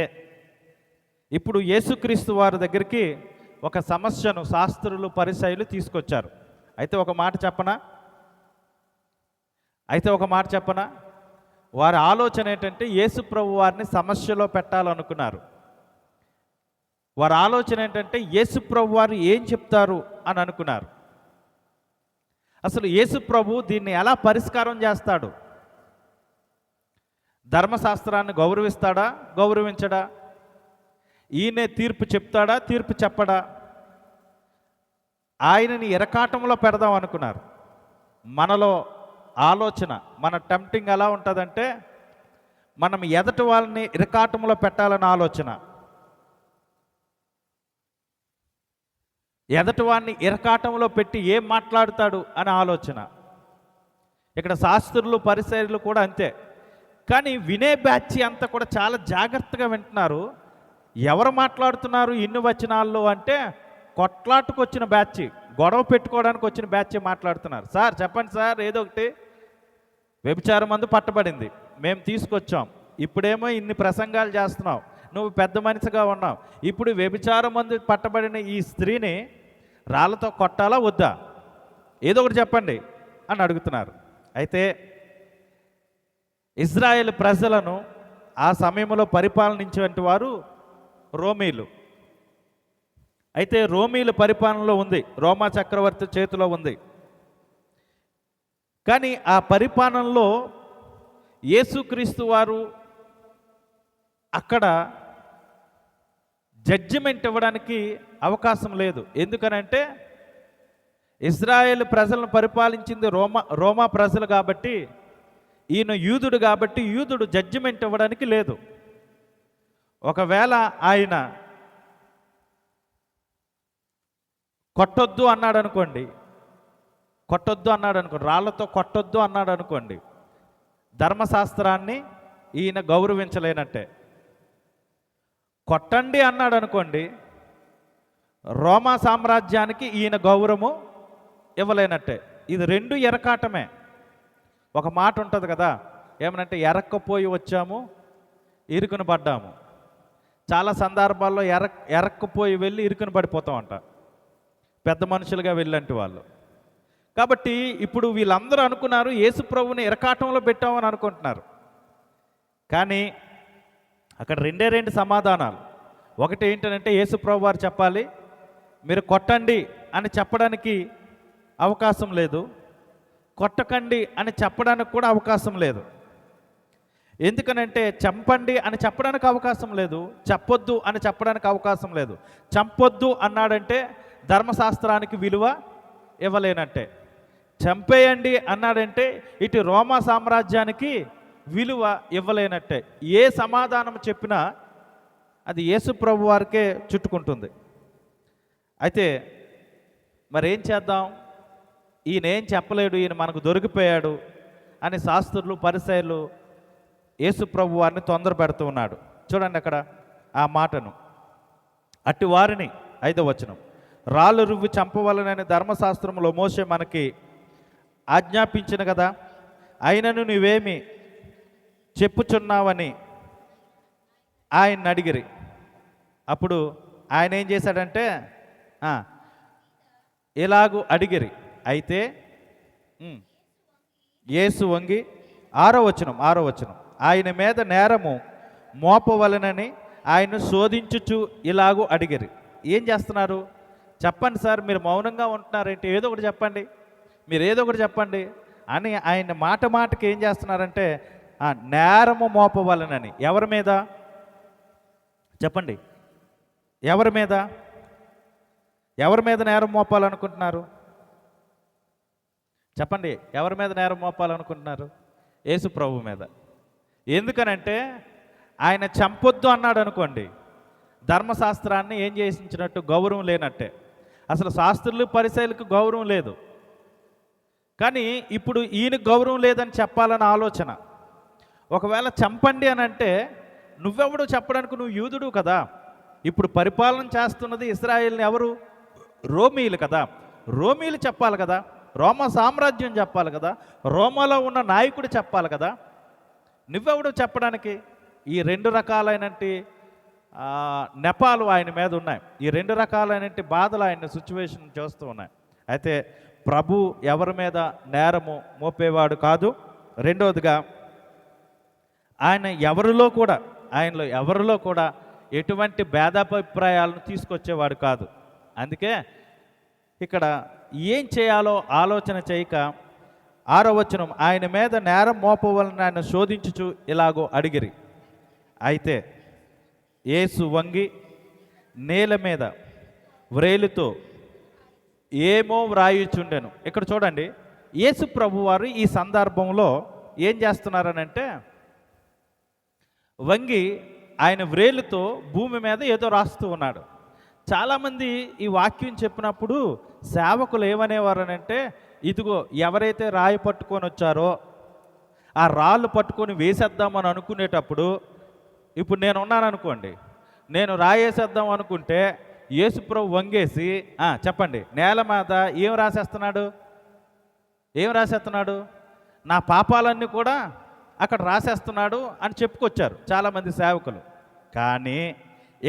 ఇప్పుడు యేసుక్రీస్తు వారి దగ్గరికి ఒక సమస్యను శాస్త్రులు పరిసయ్యులు తీసుకొచ్చారు. అయితే ఒక మాట చెప్పనా, వారి ఆలోచన ఏంటంటే యేసు ప్రభు వారిని సమస్యలో పెట్టాలనుకున్నారు. వారి ఆలోచన ఏంటంటే యేసు ప్రభు వారు ఏం చెప్తారు అని అనుకున్నారు. అసలు యేసు ప్రభు దీన్ని ఎలా పరిష్కారం చేస్తాడు? ధర్మశాస్త్రాన్ని గౌరవిస్తాడా, గౌరవించడా? ఈయనే తీర్పు చెప్తాడా, తీర్పు చెప్పడా? ఆయనని ఇరకాటంలో పెడదాం అనుకున్నారు. మనలో ఆలోచన, మన టెంప్టింగ్ ఎలా ఉంటుందంటే మనం ఎదటి వాళ్ళని ఇరకాటంలో పెట్టాలని ఆలోచన, ఎదటి వాడిని ఇరకాటంలో పెట్టి ఏం మాట్లాడుతాడు అని ఆలోచన. ఇక్కడ శాస్త్రులు పరిసయ్యులు కూడా అంతే. కానీ వినే బ్యాచ్ అంతా కూడా చాలా జాగ్రత్తగా వింటున్నారు. ఎవరు మాట్లాడుతున్నారు ఇన్ని వచనాల్లో అంటే కొట్లాటుకు వచ్చిన బ్యాచ్, గొడవ పెట్టుకోవడానికి వచ్చిన బ్యాచ్ మాట్లాడుతున్నారు. సార్ చెప్పండి సార్, ఏదో ఒకటి. వ్యభిచారం మందు పట్టబడింది, మేము తీసుకొచ్చాం, ఇప్పుడేమో ఇన్ని ప్రసంగాలు చేస్తున్నావు, నువ్వు పెద్ద మనిషిగా ఉన్నావు, ఇప్పుడు వ్యభిచారం మందు పట్టబడిన ఈ స్త్రీని రాళ్ళతో కొట్టాలా వద్దా, ఏదో ఒకటి చెప్పండి అని అడుగుతున్నారు. అయితే ఇజ్రాయేల్ ప్రజలను ఆ సమయంలో పరిపాలనించేటువంటి వారు రోమీలు. అయితే రోమీల పరిపాలనలో ఉంది, రోమా చక్రవర్తి చేతిలో ఉంది. కానీ ఆ పరిపాలనలో యేసుక్రీస్తు వారు అక్కడ జడ్జిమెంట్ ఇవ్వడానికి అవకాశం లేదు. ఎందుకనంటే ఇజ్రాయేల్ ప్రజలను పరిపాలించింది రోమా ప్రజలు కాబట్టి, ఈయన యూదుడు కాబట్టి యూదుడు జడ్జిమెంట్ ఇవ్వడానికి లేదు. ఒకవేళ ఆయన కొట్టొద్దు అన్నాడు అనుకోండి, రాళ్ళతో కొట్టొద్దు అన్నాడు అనుకోండి, ధర్మశాస్త్రాన్ని ఈయన గౌరవించలేనట్టే. కొట్టండి అన్నాడు అనుకోండి, రోమా సామ్రాజ్యానికి ఈయన గౌరవము ఇవ్వలేనట్టే. ఇది రెండు ఎరకాటమే. ఒక మాట ఉంటుంది కదా, ఏమనంటే ఎరక్కపోయి వచ్చాము ఇరుకుని పడ్డాము. చాలా సందర్భాల్లో ఎరక్కపోయి వెళ్ళి ఇరుకుని పడిపోతామంట, పెద్ద మనుషులుగా వెళ్ళంటి వాళ్ళు. కాబట్టి ఇప్పుడు వీళ్ళందరూ అనుకున్నారు యేసు ప్రభువుని ఎరకాటంలో పెట్టామని అనుకుంటున్నారు. కానీ అక్కడ రెండు సమాధానాలు. ఒకటి ఏంటంటే యేసు ప్రభు వారు చెప్పాలి, మీరు కొట్టండి అని చెప్పడానికి అవకాశం లేదు, కొట్టకండి అని చెప్పడానికి కూడా అవకాశం లేదు. ఎందుకనంటే చంపండి అని చెప్పడానికి అవకాశం లేదు, చెప్పొద్దు అని చెప్పడానికి అవకాశం లేదు. చంపొద్దు అన్నాడంటే ధర్మశాస్త్రానికి విలువ ఇవ్వలేనట్టే. చంపేయండి అన్నాడంటే ఇటు రోమా సామ్రాజ్యానికి విలువ ఇవ్వలేనట్టే. ఏ సమాధానం చెప్పినా అది యేసు ప్రభు వారికే చుట్టుకుంటుంది. అయితే మరేం చేద్దాం, ఈయన ఏం చెప్పలేడు, ఈయన మనకు దొరికిపోయాడు అని శాస్త్రులు పరిసయ్యులు యేసు ప్రభు వారిని తొందర పెడుతూ ఉన్నాడు. చూడండి అక్కడ ఆ మాటను. అట్టి వారిని 5వ వచనం, రాళ్ళు రువ్వి చంపవలనని ధర్మశాస్త్రంలో మోషే మనకి ఆజ్ఞాపించిన కదా, అయినను నువ్వేమి చెప్పుచున్నావని ఆయన అడిగిరి. అప్పుడు ఆయన ఏం చేశాడంటే ఇలాగూ అడిగిరి. అయితే యేసు వంగి 6వ వచనం, ఆయన మీద నేరము మోపవలనని ఆయన శోధించుచు ఇలాగూ అడిగిరి. ఏం చేస్తున్నారు చెప్పండి సార్, మీరు మౌనంగా ఉంటున్నారంటే ఏదో ఒకటి చెప్పండి, మీరు ఏదో ఒకటి చెప్పండి అని ఆయన మాటకి ఏం చేస్తున్నారంటే నేరము మోపవలనని. ఎవరి మీద చెప్పండి, ఎవరి మీద నేరం మోపాలనుకుంటున్నారు చెప్పండి, ఎవరి మీద నేరం మోపాలనుకుంటున్నారు? యేసు ప్రభు మీద. ఎందుకనంటే ఆయన చంపొద్దు అన్నాడు అనుకోండి, ధర్మశాస్త్రాన్ని ఏం చేసించినట్టు, గౌరవం లేనట్టే. అసలు శాస్త్రులు పరిసయ్యులకు గౌరవం లేదు, కానీ ఇప్పుడు ఈయన గౌరవం లేదని చెప్పాలని ఆలోచన. ఒకవేళ చంపండి అని అంటే నువ్వెవడు చెప్పడానికి, నువ్వు యూదుడు కదా. ఇప్పుడు పరిపాలన చేస్తున్నది ఇశ్రాయేల్ని ఎవరు? రోమీలు కదా. రోమీలు చెప్పాలి కదా, రోమా సామ్రాజ్యం చెప్పాలి కదా, రోమాలో ఉన్న నాయకుడు చెప్పాలి కదా. నువ్వెవడు చెప్పడానికి? ఈ రెండు రకాలైనటి నెపాలు ఆయన మీద ఉన్నాయి, ఈ రెండు రకాలైనటి బాధలు ఆయన సిచ్యువేషన్ చూస్తూ ఉన్నాయి. అయితే ప్రభు ఎవరి మీద నేరము మోపేవాడు కాదు. రెండవదిగా ఆయనలో ఎవరిలో కూడా ఎటువంటి భేదాభిప్రాయాలను తీసుకొచ్చేవాడు కాదు. అందుకే ఇక్కడ ఏం చేయాలో ఆలోచన చేయక 6వ వచనం, ఆయన మీద నేరం మోపవలన ఆయన శోధించుచు ఇలాగో అడిగిరి. అయితే యేసు వంగి నేల మీద వ్రేలుతో ఏమో వ్రాయిచుండెను. ఇక్కడ చూడండి, యేసు ప్రభువారు ఈ సందర్భంలో ఏం చేస్తున్నారనంటే వంగి ఆయన వ్రేలుతో భూమి మీద ఏదో రాస్తూ ఉన్నాడు. చాలామంది ఈ వాక్యం చెప్పినప్పుడు సేవకులు ఏమనేవారనంటే, ఇదిగో ఎవరైతే రాయి పట్టుకొని వచ్చారో ఆ రాళ్ళు పట్టుకొని వేసేద్దామని అనుకునేటప్పుడు, ఇప్పుడు నేను ఉన్నాను అనుకోండి, నేను రాయేసేద్దాం అనుకుంటే యేసుప్రభు వంగేసి చెప్పండి నేల మీద ఏం రాసేస్తున్నాడు? నా పాపాలన్నీ కూడా అక్కడ రాసేస్తున్నాడు అని చెప్పుకొచ్చారు చాలామంది సేవకులు. కానీ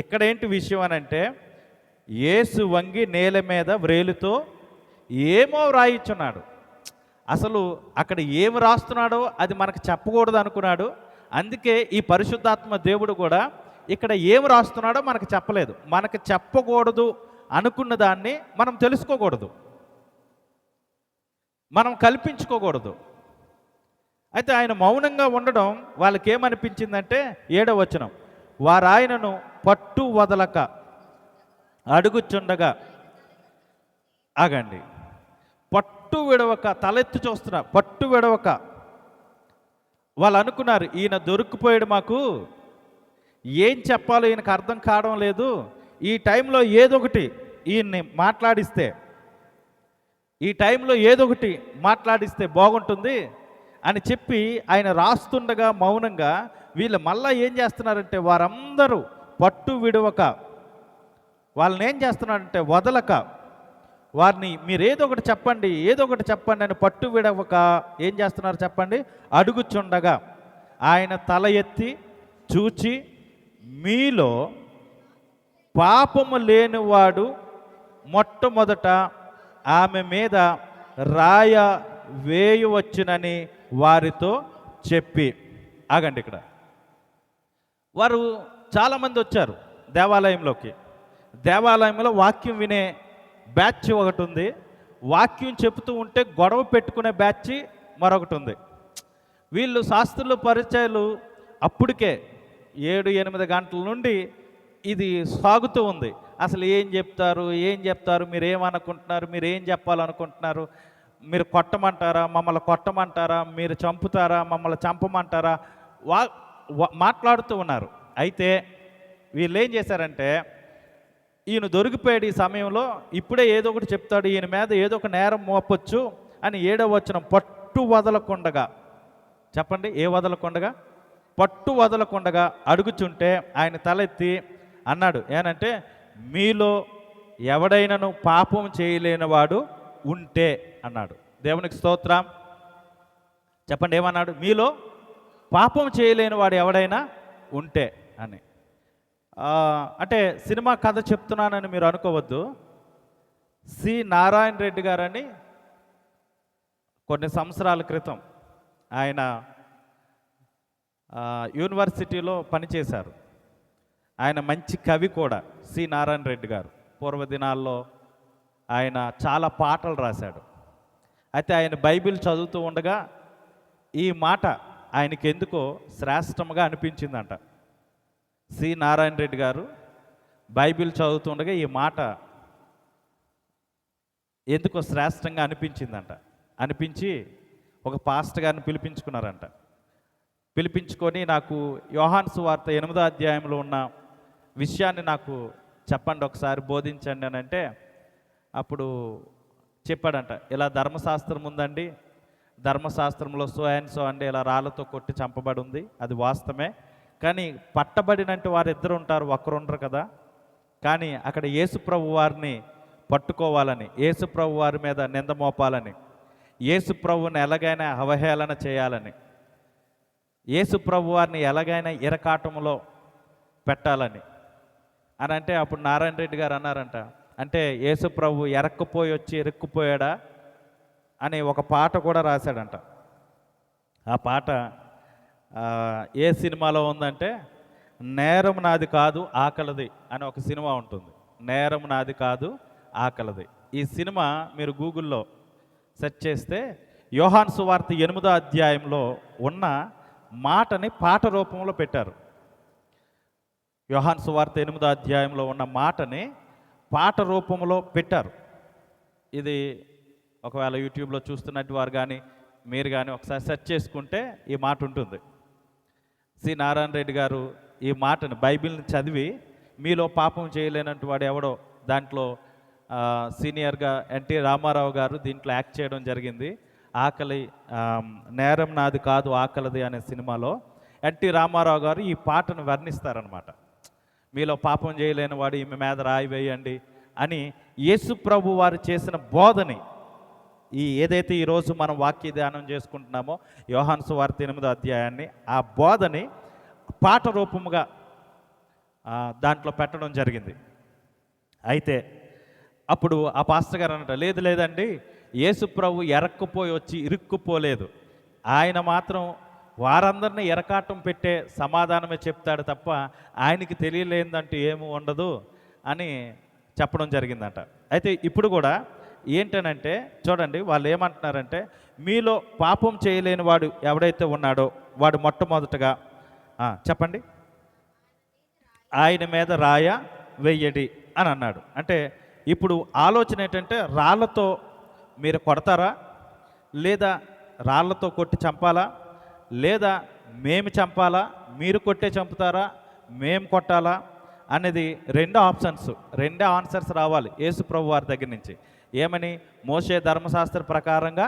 ఇక్కడ ఏంటి విషయం అనంటే, యేసు వంగి నేల మీద వ్రేలుతో ఏమో వ్రాయిచున్నాడు. అసలు అక్కడ ఏమి రాస్తున్నాడో అది మనకు చెప్పకూడదు అనుకున్నాడు. అందుకే ఈ పరిశుద్ధాత్మ దేవుడు కూడా ఇక్కడ ఏమి రాస్తున్నాడో మనకు చెప్పలేదు. మనకు చెప్పకూడదు అనుకున్న దాన్ని మనం తెలుసుకోకూడదు, మనం కల్పించుకోకూడదు. అయితే ఆయన మౌనంగా ఉండడం వాళ్ళకి ఏమనిపించిందంటే 7వ వచనం, వారాయనను పట్టు వదలక అడుగుచుండగా, ఆగండి, పట్టు విడవక, తలెత్తి చూస్తున్నా, పట్టు విడవక. వాళ్ళు అనుకున్నారు ఈయన దొరికిపోయాడు, మాకు ఏం చెప్పాలో ఈయనకు అర్థం కావడం లేదు, ఈ టైంలో ఏదొకటి ఈయన్ని మాట్లాడిస్తే, బాగుంటుంది అని చెప్పి ఆయన రాస్తుండగా మౌనంగా వీళ్ళు మళ్ళా ఏం చేస్తున్నారంటే వారందరూ పట్టు విడవక వాళ్ళని ఏం చేస్తున్నారంటే వదలక వారిని మీరు ఏదో ఒకటి చెప్పండి అని పట్టు విడవక ఏం చేస్తున్నారు చెప్పండి, అడుగుచుండగా ఆయన తల ఎత్తి చూచి మీలో పాపము లేనివాడు మొట్టమొదట ఆమె మీద రాయ వేయవచ్చునని వారితో చెప్పి. ఆగండి, ఇక్కడ వారు చాలామంది వచ్చారు దేవాలయంలో వాక్యం వినే బ్యాచ్ ఒకటి ఉంది, వాక్యం చెబుతూ ఉంటే గొడవ పెట్టుకునే బ్యాచ్ మరొకటి ఉంది. వీళ్ళు శాస్త్రులు పరిచయాలు అప్పటికే 7-8 గంటల నుండి ఇది సాగుతూ ఉంది. అసలు ఏం చెప్తారు, మీరు ఏమనుకుంటున్నారు, మీరు ఏం చెప్పాలనుకుంటున్నారు, మీరు కొట్టమంటారా, మమ్మల్ని కొట్టమంటారా, మీరు చంపుతారా, మమ్మల్ని చంపమంటారా, మాట్లాడుతూ ఉన్నారు. అయితే వీళ్ళు ఏం చేశారంటే, ఈయన దొరికిపోయాడు ఈ సమయంలో, ఇప్పుడే ఏదో ఒకటి చెప్తాడు, ఈయన మీద ఏదో ఒక నేరం మోపొచ్చు అని 7వ వచనం పట్టు వదలకుండగా, చెప్పండి ఏ వదలకుండగా, పట్టు వదలకుండగా అడుగుచుంటే ఆయన తలెత్తి అన్నాడు, ఏనంటే మీలో ఎవడైనాను పాపం చేయలేనివాడు ఉంటే అన్నాడు. దేవునికి స్తోత్రం. చెప్పండి ఏమన్నాడు, మీలో పాపం చేయలేనివాడు ఎవడైనా ఉంటే అని. అంటే సినిమా కథ చెప్తున్నానని మీరు అనుకోవద్దు. సి నారాయణ రెడ్డి గారని కొన్ని సంవత్సరాల క్రితం ఆయన యూనివర్సిటీలో పనిచేశారు. ఆయన మంచి కవి కూడా, సి నారాయణ రెడ్డి గారు. పూర్వదినాల్లో ఆయన చాలా పాటలు రాశాడు. అయితే ఆయన బైబిల్ చదువుతూ ఉండగా ఈ మాట ఆయనకి ఎందుకో శ్రేష్టంగా అనిపించిందంట. సి నారాయణ రెడ్డి గారు బైబిల్ చదువుతుండగా ఈ మాట ఎందుకో శ్రేష్టంగా అనిపించిందంట. అనిపించి ఒక పాస్టర్ గారిని పిలిపించుకున్నారంట. పిలిపించుకొని నాకు యోహాను సువార్త 8వ అధ్యాయంలో ఉన్న విషయాన్ని నాకు చెప్పండి, ఒకసారి బోధించండి అని అంటే అప్పుడు చెప్పాడంట, ఇలా ధర్మశాస్త్రం ఉందండి, ధర్మశాస్త్రంలో సో అండ్ సో అంటే ఇలా రాళ్ళతో కొట్టి చంపబడి ఉంది, అది వాస్తవమే. కానీ పట్టబడినట్టు వారిద్దరు ఉంటారు, ఒక్కరుండరు కదా. కానీ అక్కడ యేసుప్రభు వారిని పట్టుకోవాలని, యేసుప్రభు వారి మీద నింద మోపాలని, యేసుప్రభుని ఎలాగైనా అవహేళన చేయాలని, యేసుప్రభు వారిని ఎలాగైనా ఇరకాటంలో పెట్టాలని అని అంటే అప్పుడు నారాయణ రెడ్డి గారు అన్నారంట, అంటే యేసుప్రభు ఎరక్కుపోయి వచ్చి ఇరుక్కుపోయాడా అని ఒక పాట కూడా రాశాడంట. ఆ పాట ఏ సినిమాలో ఉందంటే నేరం నాది కాదు ఆకలిది అని ఒక సినిమా ఉంటుంది. నేరం నాది కాదు ఆకలిది. ఈ సినిమా మీరు గూగుల్లో సెర్చ్ చేస్తే యోహాను సువార్త 8వ అధ్యాయంలో ఉన్న మాటని పాట రూపంలో పెట్టారు. యోహాను సువార్త 8వ అధ్యాయంలో ఉన్న మాటని పాట రూపంలో పెట్టారు. ఇది ఒకవేళ యూట్యూబ్లో చూస్తున్నట్టు వారు కానీ మీరు కానీ ఒకసారి సెర్చ్ చేసుకుంటే ఈ మాట ఉంటుంది. సి నారాయణ రెడ్డి గారు ఈ మాటను బైబిల్ని చదివి మీలో పాపం చేయలేనట్టు వాడు ఎవడో దాంట్లో సీనియర్గా ఎన్టీ రామారావు గారు దీంట్లో యాక్ట్ చేయడం జరిగింది. ఆకలి నేరం నాది కాదు ఆకలిది అనే సినిమాలో ఎన్టీ రామారావు గారు ఈ పాటను వర్ణిస్తారనమాట. మీలో పాపం చేయలేని వాడు ఈమె మీద రాయి వేయండి అని యేసు ప్రభు వారు చేసిన బోధని, ఏదైతే ఈరోజు మనం వాక్య ధ్యానం చేసుకుంటున్నామో యోహాను సువార్త 8వ అధ్యాయాన్ని, ఆ బోధని పాట రూపముగా దాంట్లో పెట్టడం జరిగింది. అయితే అప్పుడు ఆ పాస్టర్ గారు అన్నట్టు లేదండి, యేసు ప్రభు ఎరక్కుపోయి వచ్చి ఇరుక్కుపోలేదు, ఆయన మాత్రం వారందరినీ ఎరకాటం పెట్టే సమాధానమే చెప్తాడు తప్ప ఆయనకి తెలియలేదంటూ ఏమీ ఉండదు అని చెప్పడం జరిగిందంట. అయితే ఇప్పుడు కూడా ఏంటనంటే చూడండి, వాళ్ళు ఏమంటున్నారంటే మీలో పాపం చేయలేని వాడు ఎవడైతే ఉన్నాడో వాడు మొట్టమొదటగా చెప్పండి ఆయన మీద రాయ వెయ్యడి అని అన్నాడు. అంటే ఇప్పుడు ఆలోచన ఏంటంటే రాళ్ళతో మీరు కొడతారా, లేదా రాళ్ళతో కొట్టి చంపాలా, లేదా మేము చంపాలా, మీరు కొట్టే చంపుతారా, మేము కొట్టాలా అనేది రెండే ఆన్సర్స్ రావాలి యేసు ప్రభు వారి దగ్గర నుంచి. ఏమని? మోషే ధర్మశాస్త్ర ప్రకారంగా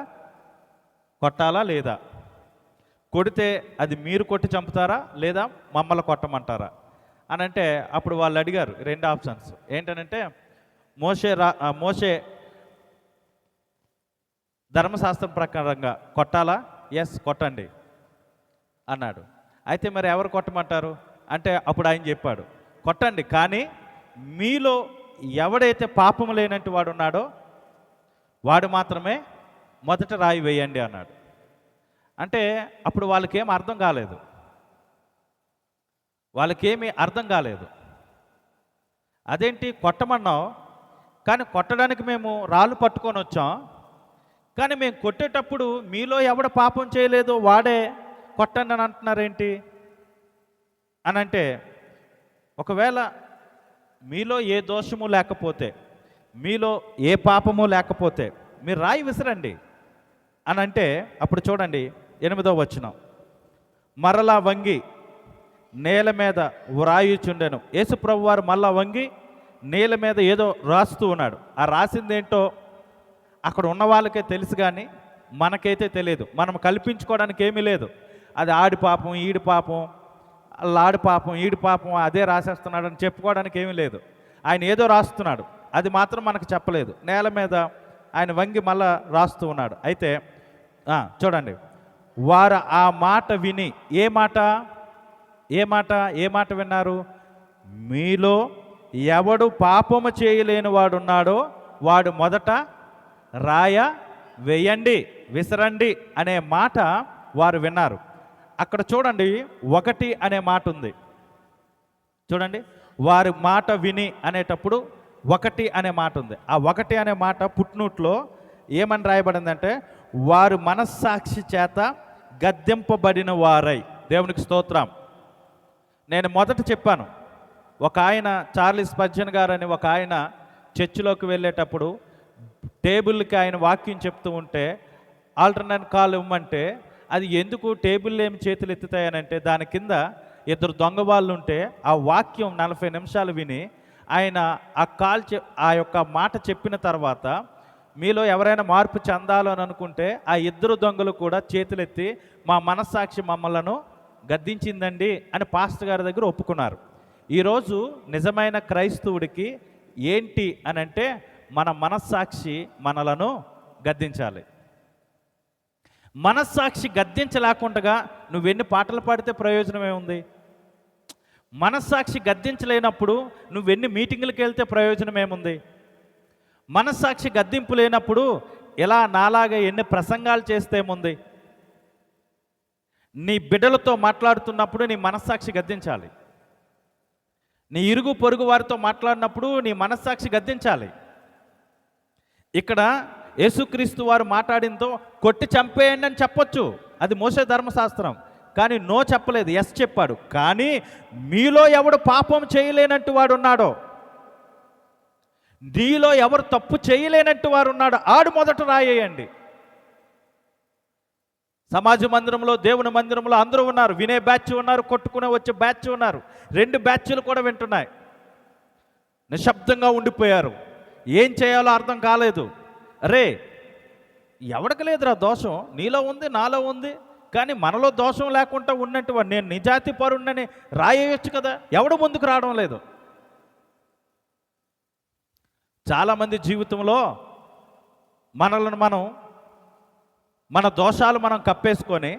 కొట్టాలా లేదా, కొడితే అది మీరు కొట్టి చంపుతారా లేదా మమ్మల్ని కొట్టమంటారా అని అంటే అప్పుడు వాళ్ళు అడిగారు రెండు ఆప్షన్స్ ఏంటనంటే మోషే ధర్మశాస్త్రం ప్రకారంగా కొట్టాలా, ఎస్ కొట్టండి అన్నాడు. అయితే మరి ఎవరు కొట్టమంటారు అంటే అప్పుడు ఆయన చెప్పాడు, కొట్టండి, కానీ మీలో ఎవడైతే పాపము లేనట్టు వాడు ఉన్నాడో వాడు మాత్రమే మొదట రాయి వేయండి అన్నాడు. అంటే అప్పుడు వాళ్ళకేం అర్థం కాలేదు, వాళ్ళకేమీ అర్థం కాలేదు. అదేంటి కొట్టమన్నావు, కానీ కొట్టడానికి మేము రాళ్ళు పట్టుకొని వచ్చాం, కానీ మేము కొట్టేటప్పుడు మీలో ఎవడ పాపం చేయలేదో వాడే కొట్టండి అని అంటున్నారేంటి అని అంటే, ఒకవేళ మీలో ఏ దోషము లేకపోతే, మీలో ఏ పాపము లేకపోతే మీరు రాయి విసరండి అని అంటే అప్పుడు చూడండి 8వ వచనం, మరలా వంగి నేల మీద వ్రాయుచుండెను. యేసుప్రభు వారు మళ్ళా వంగి నేల మీద ఏదో రాస్తూ ఉన్నాడు. ఆ రాసిందేంటో అక్కడ ఉన్న వాళ్ళకే తెలుసు, కానీ మనకైతే తెలియదు. మనం కల్పించుకోవడానికి ఏమీ లేదు. అది ఆడి పాపం, ఈడి పాపం, ఆడి పాపం, ఈడి పాపం, అదే రాసేస్తున్నాడు అని చెప్పుకోవడానికి ఏమీ లేదు. ఆయన ఏదో రాస్తున్నాడు, అది మాత్రం మనకు చెప్పలేదు. నేల మీద ఆయన వంగి మళ్ళా రాస్తూ ఉన్నాడు. అయితే చూడండి, వారు ఆ మాట విని ఏ మాట విన్నారు? మీలో ఎవడు పాపము చేయలేని వాడు ఉన్నాడో వాడు మొదట రాయ వేయండి, విసరండి అనే మాట వారు విన్నారు. అక్కడ చూడండి 1 అనే మాట ఉంది. చూడండి, వారి మాట విని అనేటప్పుడు 1 అనే మాట ఉంది. ఆ 1 అనే మాట పుట్నూట్లో ఏమని రాయబడిందంటే, వారు మనస్సాక్షి చేత గద్దెంపబడిన వారై. దేవునికి స్తోత్రం. నేను మొదట చెప్పాను, ఒక ఆయన చార్లెస్ స్పర్జన్ గారు అని ఒక ఆయన చర్చిలోకి వెళ్ళేటప్పుడు టేబుల్కి ఆయన వాక్యం చెప్తూ ఉంటే ఆల్టర్నేట్ కాల్ ఇవ్వమంటే, అది ఎందుకు టేబుల్ ఏమి చేతులు ఎత్తుతాయనంటే దాని కింద 2 దొంగ వాళ్ళు ఉంటే ఆ వాక్యం 40 నిమిషాలు విని ఆయన ఆ యొక్క మాట చెప్పిన తర్వాత మీలో ఎవరైనా మార్పు చెందాలో అని అనుకుంటే ఆ 2 దొంగలు కూడా చేతులెత్తి మా మనస్సాక్షి మమ్మలను గద్దించిందండి అని పాస్టర్ గారి దగ్గర ఒప్పుకున్నారు. ఈరోజు నిజమైన క్రైస్తవుడికి ఏంటి అని అంటే, మన మనస్సాక్షి మనలను గద్దించాలి. మనస్సాక్షి గద్దించలేకుండా నువ్వెన్ని పాటలు పాడితే ప్రయోజనం ఏముంది? మనస్సాక్షి గద్దించలేనప్పుడు నువ్వెన్ని మీటింగులకు వెళ్తే ప్రయోజనం ఏముంది? మనస్సాక్షి గద్దింపు లేనప్పుడు ఇలా నాలాగా ఎన్ని ప్రసంగాలు చేస్తే ఏముంది? నీ బిడ్డలతో మాట్లాడుతున్నప్పుడు నీ మనస్సాక్షి గద్దించాలి. నీ ఇరుగు పొరుగు వారితో మాట్లాడినప్పుడు నీ మనస్సాక్షి గద్దించాలి. ఇక్కడ యేసుక్రీస్తు వారు మాట్లాడిందో కొట్టి చంపేయండి అని చెప్పొచ్చు, అది మోసే ధర్మశాస్త్రం. కానీ నో చెప్పలేదు, ఎస్ చెప్పాడు. కానీ మీలో ఎవడు పాపం చేయలేనట్టు వాడు ఉన్నాడో, నీలో ఎవరు తప్పు చేయలేనట్టు వారు ఉన్నాడో ఆడు మొదట రాయేయండి. సమాజ మందిరంలో, దేవుని మందిరంలో అందరూ ఉన్నారు. వినే బ్యాచ్ ఉన్నారు, కొట్టుకునే వచ్చే బ్యాచ్ ఉన్నారు. 2 బ్యాచ్లు కూడా వింటున్నాయి. నిశ్శబ్దంగా ఉండిపోయారు. ఏం చేయాలో అర్థం కాలేదు. అరే, ఎవడికి లేదురా దోషం, నీలో ఉంది, నాలో ఉంది, కానీ మనలో దోషం లేకుండా ఉన్నట్టు నేను నిజాతి పరుణ్ణని రాయేయొచ్చు కదా, ఎవడు ముందుకు రావడం లేదు. చాలామంది జీవితంలో మన దోషాలు మనం కప్పేసుకొని,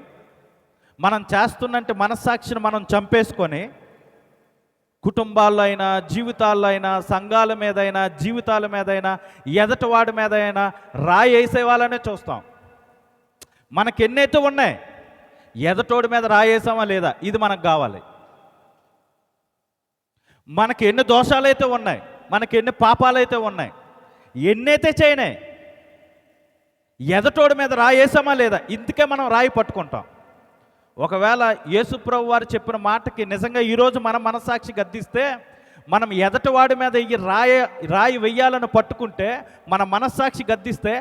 మనం చేస్తున్నట్టు మనస్సాక్షిని మనం చంపేసుకొని, కుటుంబాల్లో అయినా, జీవితాల్లో అయినా, సంఘాల మీద అయినా, జీవితాల మీద అయినా, ఎదటివాడి మీద అయినా రాయి వేసే వాళ్ళనే చూస్తాం. మనకెన్నైతే ఉన్నాయి, ఎదటోడి మీద రాయేసామా లేదా, ఇది మనకు కావాలి. మనకి ఎన్ని దోషాలైతే ఉన్నాయి, మనకి ఎన్ని పాపాలైతే ఉన్నాయి, ఎన్నైతే చేయనాయి, ఎదటోడి మీద రాయేసామా లేదా, ఇందుకే మనం రాయి పట్టుకుంటాం. ఒకవేళ యేసుప్రభు వారు చెప్పిన మాటకి నిజంగా ఈరోజు మన మనస్సాక్షి గద్దిస్తే, మనం ఎదటివాడి మీద ఈ రాయి వెయ్యాలని పట్టుకుంటే, మన మనస్సాక్షి గద్దిస్తే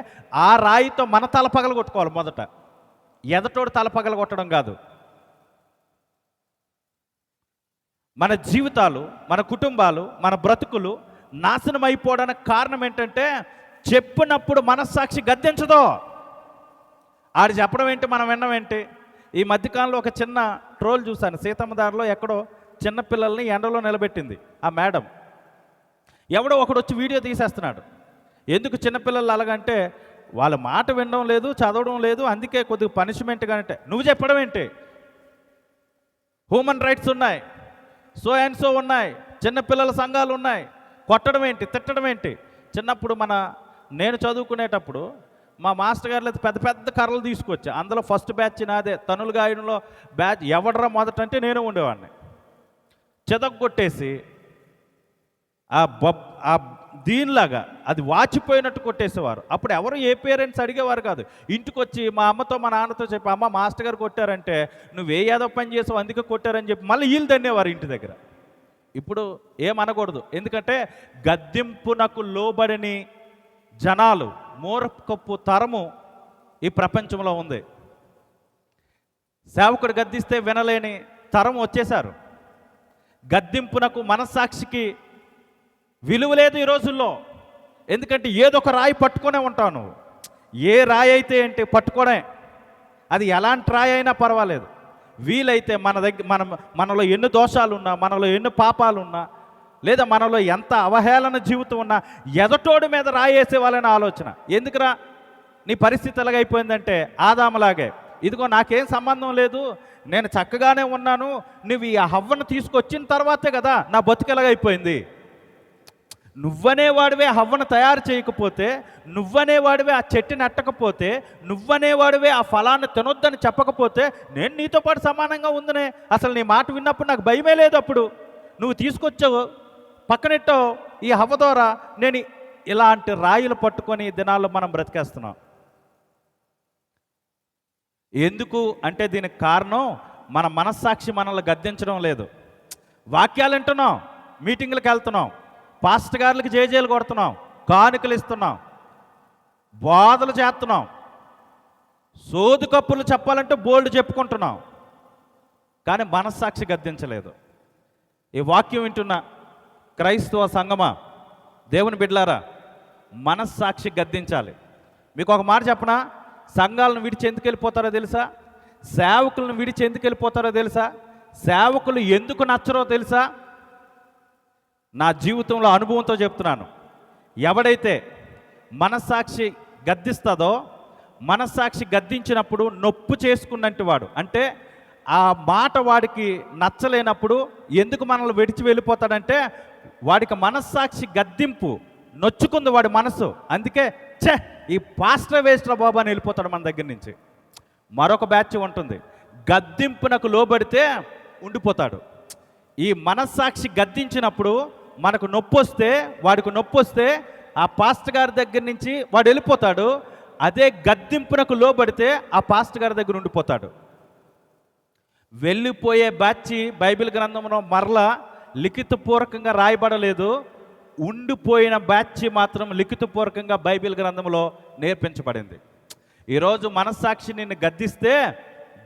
ఆ రాయితో మన తల పగల కొట్టుకోవాలి. మొదట ఎదటోడు తల పగల కొట్టడం కాదు. మన జీవితాలు, మన కుటుంబాలు, మన బ్రతుకులు నాశనం అయిపోవడానికి కారణం ఏంటంటే, చెప్పినప్పుడు మనస్సాక్షి గద్దించదో. ఆడు చెప్పడం ఏంటి, మనం వినడం ఏంటి? ఈ మధ్యకాలంలో ఒక చిన్న ట్రోల్ చూశాను. సీతమ్మ దారిలో ఎక్కడో చిన్న పిల్లల్ని ఎండలో నిలబెట్టింది ఆ మేడం. ఎవడో ఒకడు వచ్చి వీడియో తీసేస్తున్నాడు. ఎందుకు చిన్నపిల్లలు అలాగంటే వాళ్ళ మాట వినడం లేదు, చదవడం లేదు, అందుకే కొద్దిగా పనిష్మెంట్గా అంటే నువ్వు చెప్పడం ఏంటి? హ్యూమన్ రైట్స్ ఉన్నాయి, సో అండ్ సో ఉన్నాయి, చిన్నపిల్లల సంఘాలు ఉన్నాయి, కొట్టడం ఏంటి, తిట్టడం ఏంటి? చిన్నప్పుడు నేను చదువుకునేటప్పుడు మా మాస్టర్ గారు పెద్ద పెద్ద కర్రలు తీసుకొచ్చా. అందులో ఫస్ట్ బ్యాచ్ నాదే. తనులు గాయడంలో బ్యాచ్ ఎవడరా మొదట అంటే నేను ఉండేవాడిని. చెదగొట్టేసి ఆ దీనిలాగా అది వాచిపోయినట్టు కొట్టేసేవారు. అప్పుడు ఎవరు ఏ పేరెంట్స్ అడిగేవారు కాదు. ఇంటికి వచ్చి మా అమ్మతో మా నాన్నతో చెప్పి, అమ్మ మాస్టర్ గారు కొట్టారంటే నువ్వు ఏ ఏదో పని చేసావు అందుకే కొట్టారని చెప్పి మళ్ళీ వీళ్ళు దన్నేవారు ఇంటి దగ్గర. ఇప్పుడు ఏమనకూడదు, ఎందుకంటే గద్దింపునకు లోబడిని జనాలు, మూర్ఖపు తరము ఈ ప్రపంచంలో ఉంది. సేవకుడు గద్దిస్తే వినలేని తరం వచ్చేశారు. గద్దింపునకు మనస్సాక్షికి విలువ లేదు ఈ రోజుల్లో. ఎందుకంటే ఏదో ఒక రాయి పట్టుకునే ఉంటావు నువ్వు. ఏ రాయి అయితే ఏంటి పట్టుకోనే, అది ఎలాంటి రాయి అయినా పర్వాలేదు. వీలైతే మనలో ఎన్ని దోషాలున్నా, మనలో ఎన్ని పాపాలున్నా, లేదా మనలో ఎంత అవహేళన జీవితం ఉన్నా ఎదటోడి మీద రాయేసే వాళ్ళని ఆలోచన. ఎందుకురా నీ పరిస్థితి ఎలాగైపోయిందంటే ఆదాములాగే, ఇదిగో నాకేం సంబంధం లేదు, నేను చక్కగానే ఉన్నాను, నువ్వు ఈ హవ్వను తీసుకొచ్చిన తర్వాతే కదా నా బతుకు ఎలాగైపోయింది. నువ్వనేవాడివే హవ్వను తయారు చేయకపోతే, నువ్వనేవాడివే ఆ చెట్టుని అట్టకపోతే, నువ్వనేవాడివే ఆ ఫలాన్ని తినొద్దని చెప్పకపోతే నేను నీతో పాటు సమానంగా ఉందనే. అసలు నీ మాట విన్నప్పుడు నాకు భయమే లేదు. అప్పుడు నువ్వు తీసుకొచ్చావు, పక్కనెట్టావు ఈ హవ్వ ద్వారా. నేను ఇలాంటి రాయిలు పట్టుకొని దినాల్లో మనం బ్రతికేస్తున్నాం. ఎందుకు అంటే దీనికి కారణం మన మనస్సాక్షి మనల్ని గద్దించడం లేదు. వాక్యాలు వింటున్నాం, మీటింగ్లకు వెళ్తున్నాం, పాస్టర్ గారులకు జేజేలు కొడుతున్నాం, కానుకలు ఇస్తున్నాం, బోధలు చేస్తున్నాం, సోదు కప్పులు చెప్పాలంటే బోల్డ్ చెప్పుకుంటున్నాం, కానీ మనస్సాక్షి గద్దించలేదు. ఈ వాక్యం వింటున్న క్రైస్తవ సంఘమా, దేవుని బిడ్డలారా, మనస్సాక్షి గద్దించాలి. మీకు ఒక మాట చెప్పనా, సంఘాలను విడిచి ఎందుకు వెళ్ళిపోతారో తెలుసా? సేవకులను విడిచి ఎందుకు వెళ్ళిపోతారో తెలుసా? సేవకులు ఎందుకు నచ్చరో తెలుసా? నా జీవితంలో అనుభవంతో చెప్తున్నాను. ఎవడైతే మనస్సాక్షి గద్దిస్తుందో, మనస్సాక్షి గద్దించినప్పుడు నొప్పు చేసుకున్నట్టు వాడు, అంటే ఆ మాట వాడికి నచ్చలేనప్పుడు ఎందుకు మనల్ని విడిచి వెళ్ళిపోతాడంటే వాడికి మనస్సాక్షి గద్దింపు నొచ్చుకుంది వాడి మనసు. అందుకే ఈ పాస్టర్ వేస్ట్రా బాబు అని వెళ్ళిపోతాడు మన దగ్గర నుంచి. మరొక బ్యాచ్ ఉంటుంది, గద్దింపునకు లోబడితే ఉండిపోతాడు. ఈ మనస్సాక్షి గద్దించినప్పుడు మనకు నొప్పి వస్తే, వాడికి నొప్పి వస్తే ఆ పాస్టర్ గారి దగ్గర నుంచి వాడు వెళ్ళిపోతాడు. అదే గద్దింపునకు లోబడితే ఆ పాస్టర్ గారి దగ్గర ఉండిపోతాడు. వెళ్ళిపోయే బ్యాచ్ బైబిల్ గ్రంథంలో మరలా లిఖితపూర్వకంగా రాయబడలేదు. ఉండిపోయిన బ్యాచ్ మాత్రం లిఖితపూర్వకంగా బైబిల్ గ్రంథంలో నేర్పించబడింది. ఈరోజు మనస్సాక్షి నిన్ను గద్దిస్తే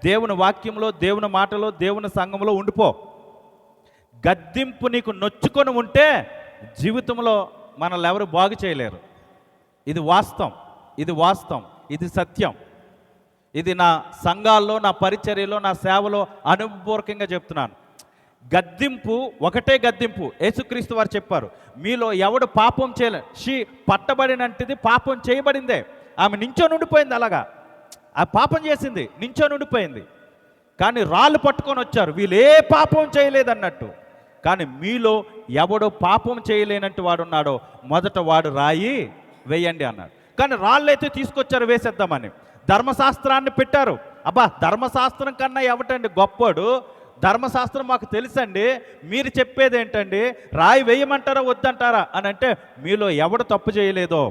దేవుని వాక్యంలో, దేవుని మాటలో, దేవుని సంఘంలో ఉండిపో. గద్దింపు నీకు నొచ్చుకొని ఉంటే జీవితంలో మనల్ని ఎవరు బాగు చేయలేరు. ఇది వాస్తవం, ఇది వాస్తవం, ఇది సత్యం. ఇది నా సంఘాల్లో, నా పరిచర్యలో, నా సేవలో అనుభవపూర్వకంగా చెప్తున్నాను. గద్దింపు ఒకటే గద్దింపు. యేసుక్రీస్తు వారు చెప్పారు, మీలో ఎవడు పాపం చేయలే, పట్టబడినంటిది పాపం చేయబడిందే. ఆమె నించొని ఉండిపోయింది, అలాగా ఆ పాపం చేసింది, నించొని ఉండిపోయింది. కానీ రాళ్ళు పట్టుకొని వచ్చారు, వీళ్ళు ఏ పాపం చేయలేదన్నట్టు. కానీ మీలో ఎవడో పాపం చేయలేనట్టు వాడున్నాడో మొదట వాడు రాయి వేయండి అన్నాడు. కానీ రాళ్ళు అయితే తీసుకొచ్చారు వేసేద్దామని. ధర్మశాస్త్రాన్ని పెట్టారు. అబ్బా, ధర్మశాస్త్రం కన్నా ఎవటండి గొప్పడు? ధర్మశాస్త్రం మాకు తెలుసండి, మీరు చెప్పేది ఏంటండి? రాయి వేయమంటారా వద్దంటారా అని అంటే, మీలో ఎవడు తప్పు చేయలేదో,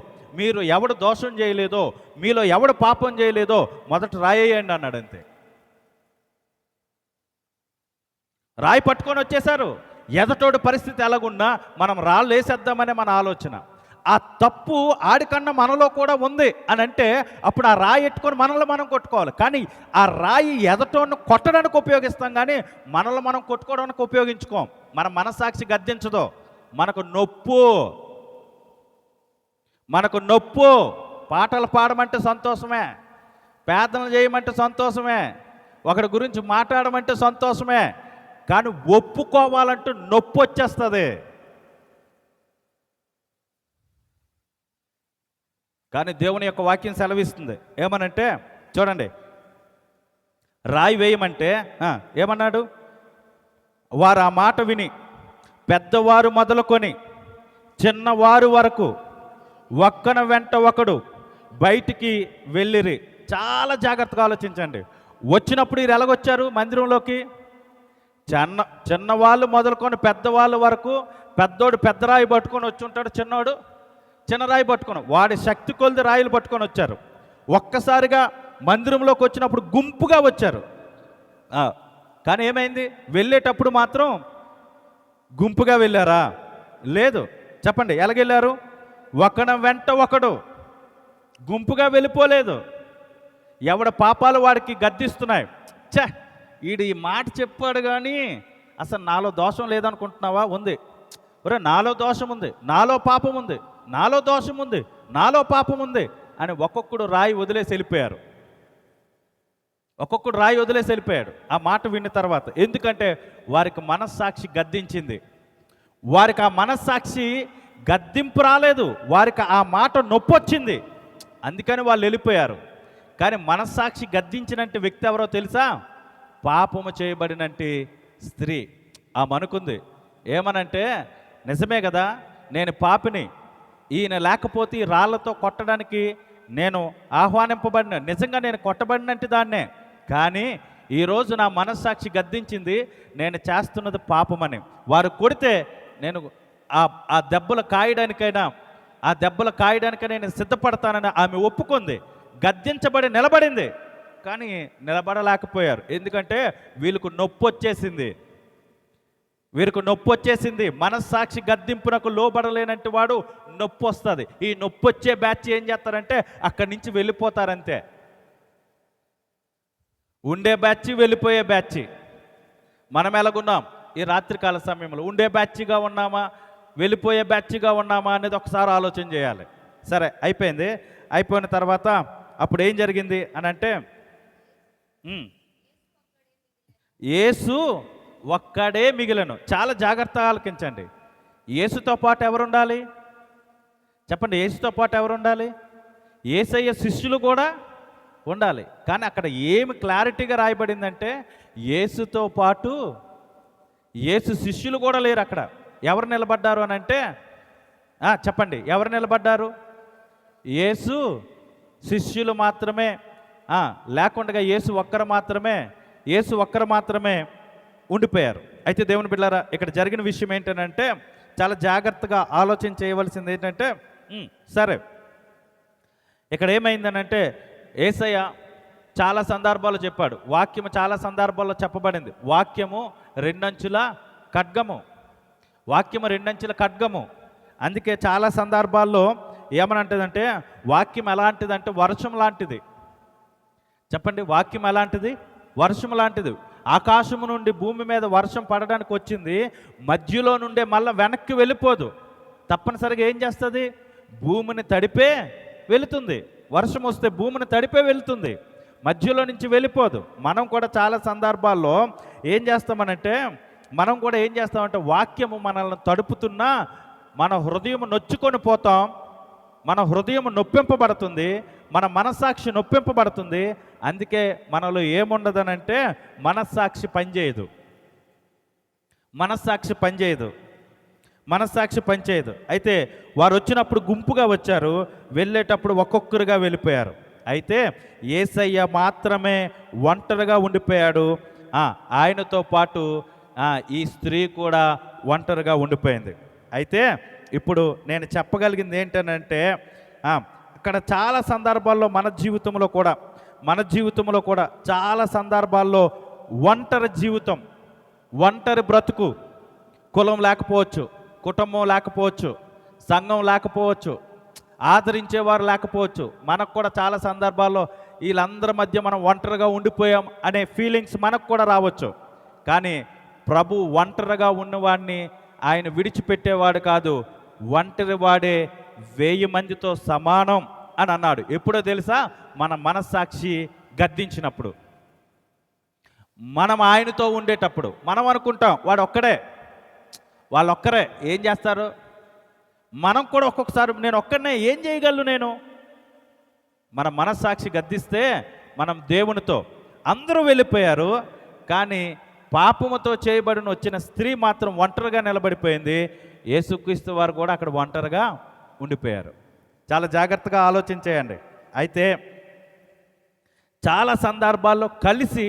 మీరు ఎవడు దోషం చేయలేదో, మీలో ఎవడు పాపం చేయలేదో మొదట రాయేయండి అన్నాడు. అంతే. రాయి పట్టుకొని వచ్చేశారు. ఎదటోడి పరిస్థితి ఎలాగున్నా మనం రాళ్ళు వేసేద్దామనే మన ఆలోచన. ఆ తప్పు ఆడికన్నా మనలో కూడా ఉంది అని అంటే అప్పుడు ఆ రాయి ఎట్టుకొని మనల్ని మనం కొట్టుకోవాలి. కానీ ఆ రాయి ఎదటోడిని కొట్టడానికి ఉపయోగిస్తాం, కానీ మనల్ని మనం కొట్టుకోవడానికి ఉపయోగించుకోం. మన మనస్సాక్షి గద్దించదో. మనకు నొప్పు. పాటలు పాడమంటే సంతోషమే, ప్రార్థనలు చేయమంటే సంతోషమే, ఒకడి గురించి మాట్లాడమంటే సంతోషమే, కానీ ఒప్పుకోవాలంటూ నొప్పి వచ్చేస్తుంది. కానీ దేవుని యొక్క వాక్యం సెలవిస్తుంది ఏమనంటే, చూడండి, రాయి వేయమంటే ఏమన్నాడు? వారు ఆ మాట విని పెద్దవారు మొదలుకొని చిన్నవారు వరకు ఒక్కన వెంట ఒకడు బయటికి వెళ్ళిరి. చాలా జాగ్రత్తగా ఆలోచించండి. వచ్చినప్పుడు వీరు ఎలాగొచ్చారు మందిరంలోకి? చిన్నవాళ్ళు మొదలుకొని పెద్దవాళ్ళ వరకు. పెద్దోడు పెద్ద రాయి పట్టుకొని వచ్చి ఉంటాడు, చిన్నోడు చిన్న రాయి పట్టుకొని, వాడి శక్తి కొలిది రాయిలు పట్టుకొని వచ్చారు. ఒక్కసారిగా మందిరంలోకి వచ్చినప్పుడు గుంపుగా వచ్చారు. కానీ ఏమైంది? వెళ్ళేటప్పుడు మాత్రం గుంపుగా వెళ్ళారా? లేదు. చెప్పండి, ఎలాగెళ్ళారు? ఒకన వెంట ఒకడు. గుంపుగా వెళ్ళిపోలేదు. ఎవడ పాపాలు వాడికి గద్దిస్తున్నాయి. వీడు ఈ మాట చెప్పాడు కానీ అసలు నాలో దోషం లేదనుకుంటున్నావా? ఉంది. ఒరే, నాలో దోషం ఉంది, నాలో పాపం ఉంది, నాలో దోషం ఉంది, నాలో పాపం ఉంది అని ఒక్కొక్కడు రాయి వదిలేసి వెళ్ళిపోయారు. ఒక్కొక్కడు రాయి వదిలేసి వెళ్ళిపోయాడు ఆ మాట విన్న తర్వాత. ఎందుకంటే వారికి మనస్సాక్షి గద్దించింది. వారికి ఆ మనస్సాక్షి గద్దింపు రాలేదు, వారికి ఆ మాట నొప్పి వచ్చింది, అందుకని వాళ్ళు వెళ్ళిపోయారు. కానీ మనస్సాక్షి గద్దించినంటే వ్యక్తి ఎవరో తెలుసా? పాపము చేయబడినంటే స్త్రీ. మనుకుంది ఏమనంటే, నిజమే కదా, నేను పాపిని, ఈయన లేకపోతే ఈ రాళ్లతో కొట్టడానికి నేను ఆహ్వానింపబడిన, నిజంగా నేను కొట్టబడినంటే దాన్నే, కానీ ఈరోజు నా మనస్సాక్షి గద్దించింది, నేను చేస్తున్నది పాపమని. వారు కొడితే నేను ఆ దెబ్బలు కాయడానికైనా నేను సిద్ధపడతానని ఆమె ఒప్పుకుంది. గద్దించబడి నిలబడింది, కానీ నిలబడలేకపోయారు. ఎందుకంటే వీళ్ళకు నొప్పి వచ్చేసింది. మనస్సాక్షి గద్దింపునకు లోబడలేనంటే వాడు నొప్పి వస్తుంది. ఈ నొప్పి వచ్చే బ్యాచ్ ఏం చేస్తారంటే అక్కడి నుంచి వెళ్ళిపోతారంతే. ఉండే బ్యాచ్, వెళ్ళిపోయే బ్యాచ్. మనం ఎలాగున్నాం ఈ రాత్రికాల సమయంలో? ఉండే బ్యాచ్గా ఉన్నామా, వెళ్ళిపోయే బ్యాచ్గా ఉన్నామా అనేది ఒకసారి ఆలోచన చేయాలి. సరే, అయిపోయింది. అయిపోయిన తర్వాత అప్పుడు ఏం జరిగింది అని అంటే, యేసు ఒక్కడే మిగిలను. చాలా జాగ్రత్తగా ఆలకించండి. యేసుతో పాటు ఎవరు ఉండాలి? చెప్పండి, యేసుతో పాటు ఎవరు ఉండాలి? యేసయ్య శిష్యులు కూడా ఉండాలి. కానీ అక్కడ ఏమి క్లారిటీగా రాయబడిందంటే, యేసుతో పాటు యేసు శిష్యులు కూడా లేరు అక్కడ. ఎవరు నిలబడ్డారు అని అంటే, చెప్పండి, ఎవరు నిలబడ్డారు? యేసు శిష్యులు మాత్రమే, లేకుండా యేసు ఒక్కరు మాత్రమే ఉండిపోయారు. అయితే దేవుని బిడ్డలారా, ఇక్కడ జరిగిన విషయం ఏంటంటే చాలా జాగ్రత్తగా ఆలోచన చేయవలసింది ఏంటంటే, సరే, ఇక్కడ ఏమైందనంటే యేసయ్య చాలా సందర్భాలు చెప్పాడు. వాక్యము చాలా సందర్భాల్లో చెప్పబడింది. వాక్యము రెండంచుల ఖడ్గము. అందుకే చాలా సందర్భాల్లో ఏమనంటదంటే, వాక్యం ఎలాంటిదంటే వర్షం లాంటిది. చెప్పండి, వాక్యం ఎలాంటిది? వర్షం లాంటిది. ఆకాశము నుండి భూమి మీద వర్షం పడడానికి వచ్చింది, మధ్యలో నుండే మళ్ళీ వెనక్కి వెళ్ళిపోదు. తప్పనిసరిగా ఏం చేస్తుంది? భూమిని తడిపే వెళుతుంది. వర్షం వస్తే భూమిని తడిపే వెళుతుంది, మధ్యలో నుంచి వెళ్ళిపోదు. మనం కూడా చాలా సందర్భాల్లో ఏం చేస్తామంటే వాక్యము మనల్ని తడుపుతున్నా మన హృదయం నొచ్చుకొని పోతాం, మన హృదయం నొప్పింపబడుతుంది, మన మనస్సాక్షి నొప్పింపబడుతుంది. అందుకే మనలో ఏముండదనంటే మనస్సాక్షి పనిచేయదు. అయితే వారు వచ్చినప్పుడు గుంపుగా వచ్చారు, వెళ్ళేటప్పుడు ఒక్కొక్కరుగా వెళ్ళిపోయారు. అయితే యేసయ్య మాత్రమే ఒంటరిగా ఉండిపోయాడు. ఆయనతో పాటు ఈ స్త్రీ కూడా ఒంటరిగా ఉండిపోయింది. అయితే ఇప్పుడు నేను చెప్పగలిగింది ఏంటనంటే, అక్కడ చాలా సందర్భాల్లో మన జీవితంలో కూడా చాలా సందర్భాల్లో ఒంటరి జీవితం, ఒంటరి బ్రతుకు, కులం లేకపోవచ్చు, కుటుంబం లేకపోవచ్చు, సంఘం లేకపోవచ్చు, ఆదరించేవారు లేకపోవచ్చు. మనకు కూడా చాలా సందర్భాల్లో వీళ్ళందరి మధ్య మనం ఒంటరిగా ఉండిపోయాం అనే ఫీలింగ్స్ మనకు కూడా రావచ్చు. కానీ ప్రభు ఒంటరిగా ఉన్నవాడిని ఆయన విడిచిపెట్టేవాడు కాదు. ఒంటరి వాడే 1000 మందితో సమానం అని అన్నాడు. ఎప్పుడో తెలుసా? మన మనస్సాక్షి గద్దించినప్పుడు. మనం ఆయనతో ఉండేటప్పుడు మనం అనుకుంటాం వాడు ఒక్కడే, వాళ్ళొక్కరే ఏం చేస్తారు. మనం కూడా ఒక్కొక్కసారి నేను ఒక్కడనే ఏం చేయగలను నేను. మన మనస్సాక్షి గద్దిస్తే మనం దేవునితో, అందరూ వెళ్ళిపోయారు కానీ పాపముతో చేయబడిన వచ్చిన స్త్రీ మాత్రం ఒంటరిగా నిలబడిపోయింది. యేసుక్రీస్తు వారు కూడా అక్కడ ఒంటరిగా ఉండిపోయారు. చాలా జాగ్రత్తగా ఆలోచించేయండి. అయితే చాలా సందర్భాల్లో కలిసి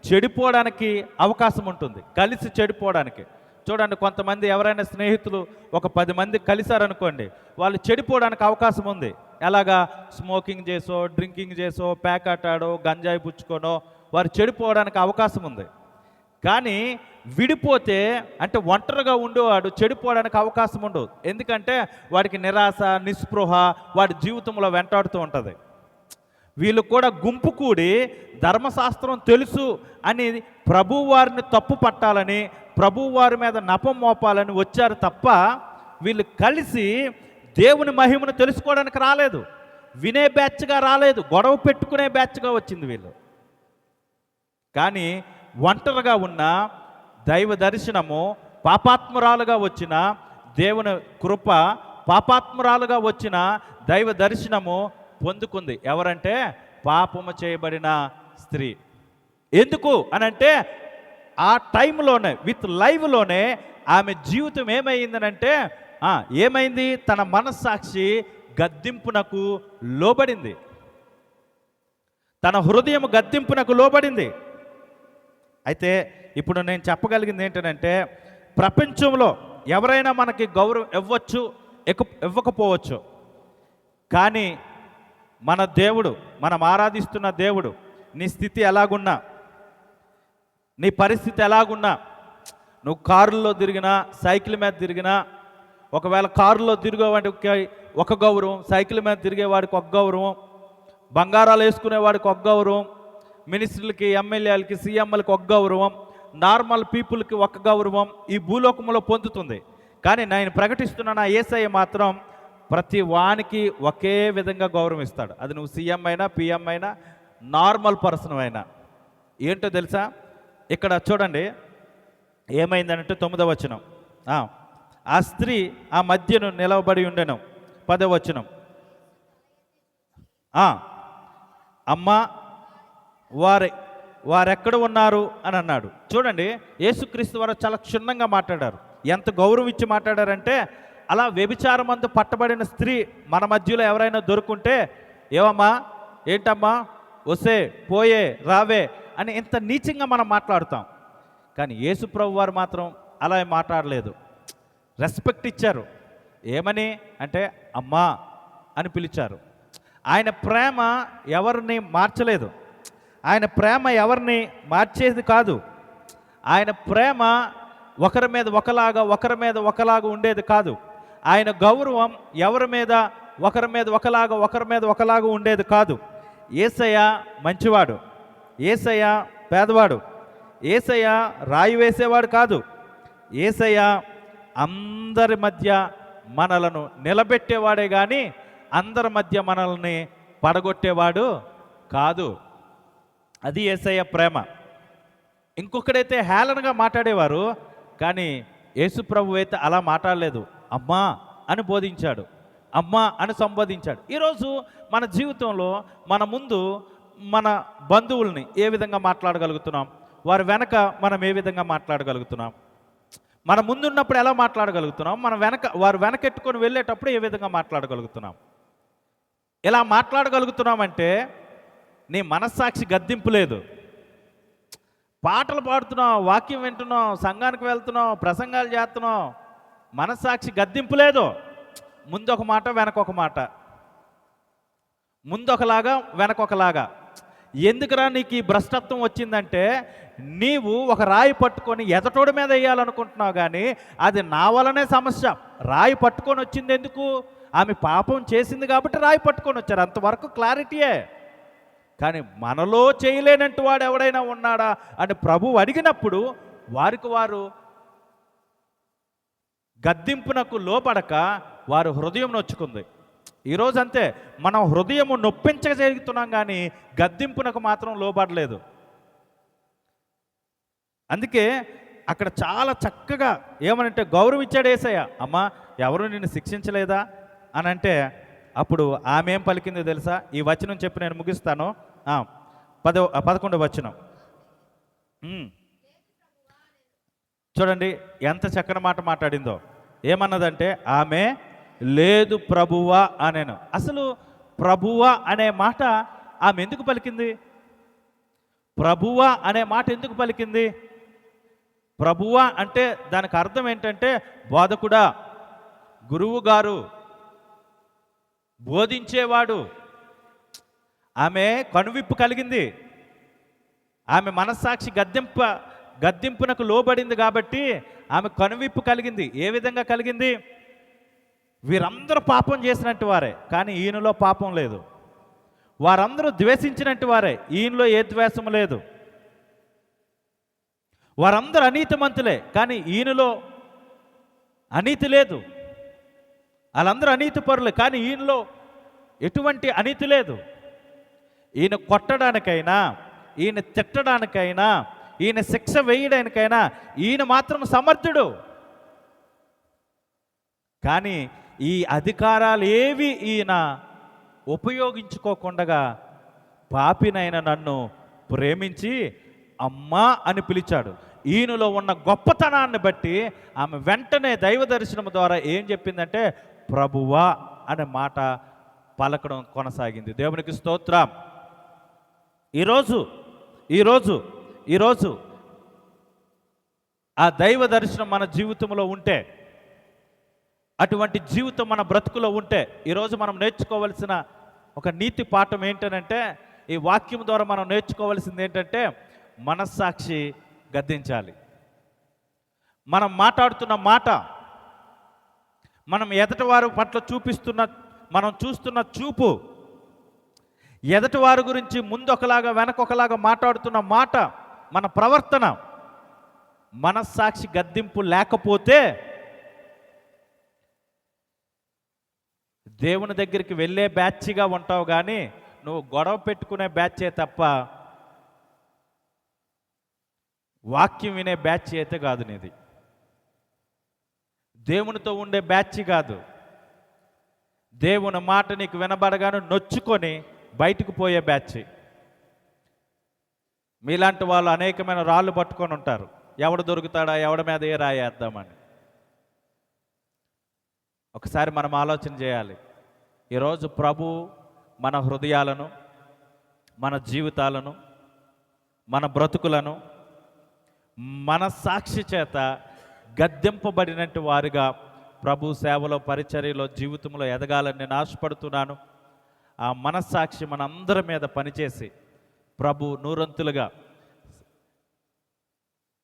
చెడిపోవడానికి అవకాశం ఉంటుంది. కలిసి చెడిపోవడానికి చూడండి, కొంతమంది ఎవరైనా స్నేహితులు ఒక 10 మంది కలిశారనుకోండి, వాళ్ళు చెడిపోవడానికి అవకాశం ఉంది. ఎలాగా? స్మోకింగ్ చేసో, డ్రింకింగ్ చేసో, ప్యాకాటాడో, గంజాయి పుచ్చుకోనో వారు చెడిపోవడానికి అవకాశం ఉంది. కానీ విడిపోతే అంటే ఒంటరిగా ఉండేవాడు చెడిపోవడానికి అవకాశం ఉండదు. ఎందుకంటే వాడికి నిరాశ, నిస్పృహ వాడి జీవితంలో వెంటాడుతూ ఉంటుంది. వీళ్ళు కూడా గుంపు కూడి ధర్మశాస్త్రం తెలుసు అని ప్రభువారిని తప్పు పట్టాలని, ప్రభువారి మీద నపం మోపాలని వచ్చారు తప్ప వీళ్ళు కలిసి దేవుని మహిమను తెలుసుకోవడానికి రాలేదు. వినే బ్యాచ్గా రాలేదు, గొడవ పెట్టుకునే బ్యాచ్గా వచ్చింది వీళ్ళు. కానీ ఒంటరిగా ఉన్న దైవ దర్శనము, పాపాత్మురాలుగా వచ్చిన దేవుని కృప, పాపాత్మురాలుగా వచ్చిన దైవ దర్శనము పొందుకుంది. ఎవరంటే పాపము చేయబడిన స్త్రీ. ఎందుకు అనంటే ఆ టైంలోనే విత్ లైవ్లోనే ఆమె జీవితం ఏమైందనంటే ఏమైంది? తన మనస్సాక్షి గద్దింపునకు లోబడింది. తన హృదయం గద్దింపునకు లోబడింది. అయితే ఇప్పుడు నేను చెప్పగలిగింది ఏంటంటే, ప్రపంచంలో ఎవరైనా మనకి గౌరవం ఇవ్వచ్చు, ఇవ్వకపోవచ్చు. కానీ మన దేవుడు, మనం ఆరాధిస్తున్న దేవుడు, నీ స్థితి ఎలాగున్నా, నీ పరిస్థితి ఎలాగున్నా, నువ్వు కారులో తిరిగినా, సైకిల్ మీద తిరిగినా, ఒకవేళ కారులో తిరిగేవాడికి ఒక గౌరవం, సైకిల్ మీద తిరిగేవాడికి ఒక గౌరవం, బంగారాలు వేసుకునేవాడికి ఒక గౌరవం, మినిస్టర్లకి, ఎమ్మెల్యేలకి, సీఎంలకి ఒక గౌరవం, నార్మల్ పీపుల్కి ఒక గౌరవం ఈ భూలోకంలో పొందుతుంది. కానీ నేను ప్రకటిస్తున్న నా యేసయ్య మాత్రం ప్రతి వానికి ఒకే విధంగా గౌరవం ఇస్తాడు. అది నువ్వు సీఎం అయినా, పిఎం అయినా, నార్మల్ పర్సన్ అయినా. ఏంటో తెలుసా? ఇక్కడ చూడండి ఏమైందంటే 9వ వచనం, ఆ స్త్రీ ఆ మధ్యను నిలవబడి ఉండెను. 10వ వచనం, అమ్మా వారెక్కడ ఉన్నారు అని అన్నాడు. చూడండి, యేసుక్రీస్తు వారు చాలా క్షుణ్ణంగా మాట్లాడారు. ఎంత గౌరవం ఇచ్చి మాట్లాడారంటే, అలా వ్యభిచారమందు పట్టబడిన స్త్రీ మన మధ్యలో ఎవరైనా దొరుకుంటే, ఏవమ్మా, ఏంటమ్మా, వసే, పోయే, రావే అని ఎంత నీచంగా మనం మాట్లాడుతాం. కానీ యేసు ప్రభు వారు మాత్రం అలా మాట్లాడలేదు. రెస్పెక్ట్ ఇచ్చారు. ఏమని అంటే అమ్మా అని పిలిచారు. ఆయన ప్రేమ ఎవరిని మార్చలేదు. ఆయన ప్రేమ ఎవరిని మార్చేది కాదు. ఆయన ప్రేమ ఒకరి మీద ఒకలాగా ఉండేది కాదు. ఆయన గౌరవం ఎవరి మీద ఒకలాగా ఉండేది కాదు. యేసయ్య మంచివాడు, యేసయ్య పేదవాడు, యేసయ్య రాయి వేసేవాడు కాదు. యేసయ్య అందరి మధ్య మనలను నిలబెట్టేవాడే కానీ అందరి మధ్య మనల్ని పడగొట్టేవాడు కాదు. అది యేసయ్య ప్రేమ. ఇంకొకడైతే హేళనగా మాట్లాడేవారు, కానీ యేసు ప్రభు అయితే అలా మాట్లాడలేదు. అమ్మా అని బోధించాడు, అమ్మా అని సంబోధించాడు. ఈరోజు మన జీవితంలో మన ముందు మన బంధువుల్ని ఏ విధంగా మాట్లాడగలుగుతున్నాం, వారి వెనక మనం ఏ విధంగా మాట్లాడగలుగుతున్నాం, మన ముందున్నప్పుడు ఎలా మాట్లాడగలుగుతున్నాం, వారు వెనకెట్టుకొని వెళ్ళేటప్పుడు ఏ విధంగా మాట్లాడగలుగుతున్నాం. ఇలా మాట్లాడగలుగుతున్నామంటే నీ మనస్సాక్షి గద్దింపు లేదు. పాటలు పాడుతున్నావు, వాక్యం వింటున్నావు, సంఘానికి వెళ్తున్నావు, ప్రసంగాలు చేస్తున్నావు, మనస్సాక్షి గద్దింపు లేదు. ముందొక మాట వెనకొక మాట, ముందొకలాగా వెనకొకలాగా. ఎందుకురా నీకు ఈ భ్రష్టత్వం వచ్చిందంటే, నీవు ఒక రాయి పట్టుకొని ఎదటోడి మీద వేయాలనుకుంటున్నావు, కానీ అది నా వలనే సమస్య. రాయి పట్టుకొని వచ్చింది ఎందుకు? ఆమె పాపం చేసింది కాబట్టి రాయి పట్టుకొని వచ్చారు, అంతవరకు క్లారిటీయే. కానీ మనలో చేయలేనంటు వాడు ఎవడైనా ఉన్నాడా అని ప్రభువు అడిగినప్పుడు వారికి వారు గద్దింపునకు లోపడక వారు హృదయం నొచ్చుకుంది. ఈరోజు అంతే, మనం హృదయము నొప్పించగలుగుతున్నాం కానీ గద్దింపునకు మాత్రం లోబడలేదు. అందుకే అక్కడ చాలా చక్కగా ఏమనంటే గౌరవించాడు యేసయ్య. అమ్మా, ఎవరు నిన్ను శిక్షించలేదా అని అంటే, అప్పుడు ఆమె ఏం పలికిందో తెలుసా? ఈ వచనం చెప్పి నేను ముగిస్తాను. 11వ వచనం. ఉమ్, చూడండి ఎంత చక్కని మాట మాట్లాడిందో. ఏమన్నదంటే ఆమె లేదు ప్రభువా అనేను. అసలు ప్రభువా అనే మాట ఆమె ఎందుకు పలికింది? ప్రభువా అనే మాట ఎందుకు పలికింది? ప్రభువా అంటే దానికి అర్థం ఏంటంటే బోధకుడా, గురువు గారు, బోధించేవాడు. ఆమె కనువిప్పు కలిగింది. ఆమె మనస్సాక్షి గద్దింపునకు లోబడింది కాబట్టి ఆమె కనువిప్పు కలిగింది. ఏ విధంగా కలిగింది? వీరందరూ పాపం చేసినట్టు వారే, కానీ ఈయనలో పాపం లేదు. వారందరూ ద్వేషించినట్టు వారే, ఈయనలో ఏ ద్వేషం లేదు. వారందరూ అనీతిమంతులే, కానీ ఈయనలో అనీతి లేదు. వాళ్ళందరూ అనీతి పరులే, కానీ ఈయనలో ఎటువంటి అనీతి లేదు. ఈయన కొట్టడానికైనా, ఈయన తిట్టడానికైనా, ఈయన శిక్ష వేయడానికైనా ఈయన మాత్రం సమర్థుడు. కానీ ఈ అధికారాలు ఏవి ఈయన ఉపయోగించుకోకుండా పాపినైన నన్ను ప్రేమించి అమ్మా అని పిలిచాడు. ఈయనలో ఉన్న గొప్పతనాన్ని బట్టి ఆమె వెంటనే దైవ దర్శనం ద్వారా ఏం చెప్పిందంటే ప్రభువా అనే మాట పలకడం కొనసాగింది. దేవునికి స్తోత్రం. ఈరోజు ఆ దైవ దర్శనం మన జీవితంలో ఉంటే, అటువంటి జీవితం మన బ్రతుకులో ఉంటే, ఈరోజు మనం నేర్చుకోవలసిన ఒక నీతి పాఠం ఏంటనంటే, ఈ వాక్యం ద్వారా మనం నేర్చుకోవాల్సింది ఏంటంటే మనస్సాక్షి గద్దించాలి. మనం మాట్లాడుతున్న మాట, మనం ఎదటి వారి పట్ల మనం చూస్తున్న చూపు, ఎదటి వారి గురించి ముందొకలాగా వెనకొకలాగా మాట్లాడుతున్న మాట, మన ప్రవర్తన, మనస్సాక్షి గద్దింపు లేకపోతే దేవుని దగ్గరికి వెళ్ళే బ్యాచ్గా ఉంటావు, కానీ నువ్వు గొడవ పెట్టుకునే బ్యాచే తప్ప వాక్యం వినే బ్యాచ్ అయితే కాదు నీది. దేవునితో ఉండే బ్యాచ్ కాదు. దేవుని మాట నీకు వినబడగానే నొచ్చుకొని బయటకు పోయే బ్యాచ్. మీలాంటి వాళ్ళు అనేకమైన రాళ్ళు పట్టుకొని ఉంటారు. ఎవడు దొరుకుతాడా, ఎవడి మీద ఏ రాయేద్దామని. ఒకసారి మనం ఆలోచన చేయాలి. ఈరోజు ప్రభు మన హృదయాలను, మన జీవితాలను, మన బ్రతుకులను మనస్సాక్షి చేత గద్దెంపబడినట్టు వారిగా ప్రభు సేవలో, పరిచర్యలో, జీవితంలో ఎదగాలని నేను ఆశపడుతున్నాను. ఆ మనస్సాక్షి మనందరి మీద పనిచేసి ప్రభు నూరంతులుగా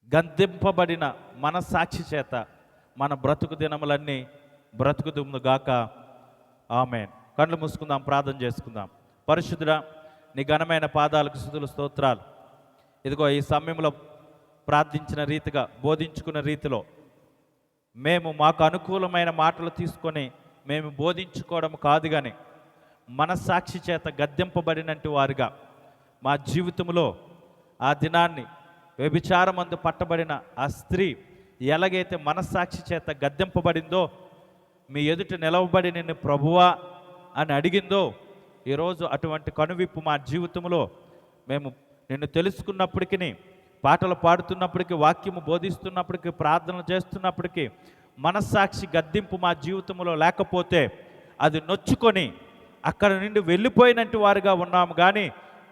గద్దెంపబడిన మనస్సాక్షి చేత మన బ్రతుకు దినములన్నీ బ్రతుకుదుముగాక. ఆమేన్. కళ్ళు మూసుకుందాం, ప్రార్థన చేసుకుందాం. పరిశుద్ధుడా, నీ ఘనమైన పాదాలకు స్తుతులు, స్తోత్రాలు. ఇదిగో ఈ సమయంలో ప్రార్థించిన రీతిగా, బోధించుకున్న రీతిలో మేము మాకు అనుకూలమైన మాటలు తీసుకొని మేము బోధించుకోవడం కాదు, కానీ మనస్సాక్షి చేత గద్దెంపబడినట్టు వారుగా మా జీవితంలో ఆ దినాన్ని వ్యభిచారమందు పట్టబడిన ఆ స్త్రీ ఎలాగైతే మనస్సాక్షి చేత గద్దెంపబడిందో, మీ ఎదుట నిలవబడి నిన్ను ప్రభువా అని అడిగిందో, ఈరోజు అటువంటి కనువిప్పు మా జీవితంలో మేము నిన్ను తెలుసుకున్నప్పటికీ, పాటలు పాడుతున్నప్పటికీ, వాక్యము బోధిస్తున్నప్పటికీ, ప్రార్థనలు చేస్తున్నప్పటికీ మనస్సాక్షి గద్దింపు మా జీవితంలో లేకపోతే అది నొచ్చుకొని అక్కడ నుండి వెళ్ళిపోయినట్టు వారుగా ఉన్నాము, కానీ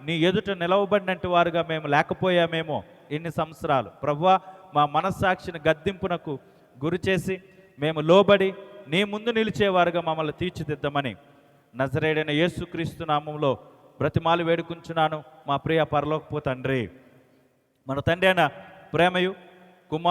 నీ ఎదుట నిలవబడినట్టు వారుగా మేము లేకపోయామేమో ఇన్ని సంవత్సరాలు. ప్రభువా, మా మనస్సాక్షిని గద్దింపునకు గురి చేసి మేము లోబడి నీ ముందు నిలిచేవారుగా మమ్మల్ని తీర్చిదిద్దమని నజరేయుడైన యేసుక్రీస్తు నామంలో బ్రతిమాలు వేడుకుంటున్నాను మా ప్రియ పరలోకపు తండ్రి. మన తండ్రి అయిన ప్రేమయు కుమార్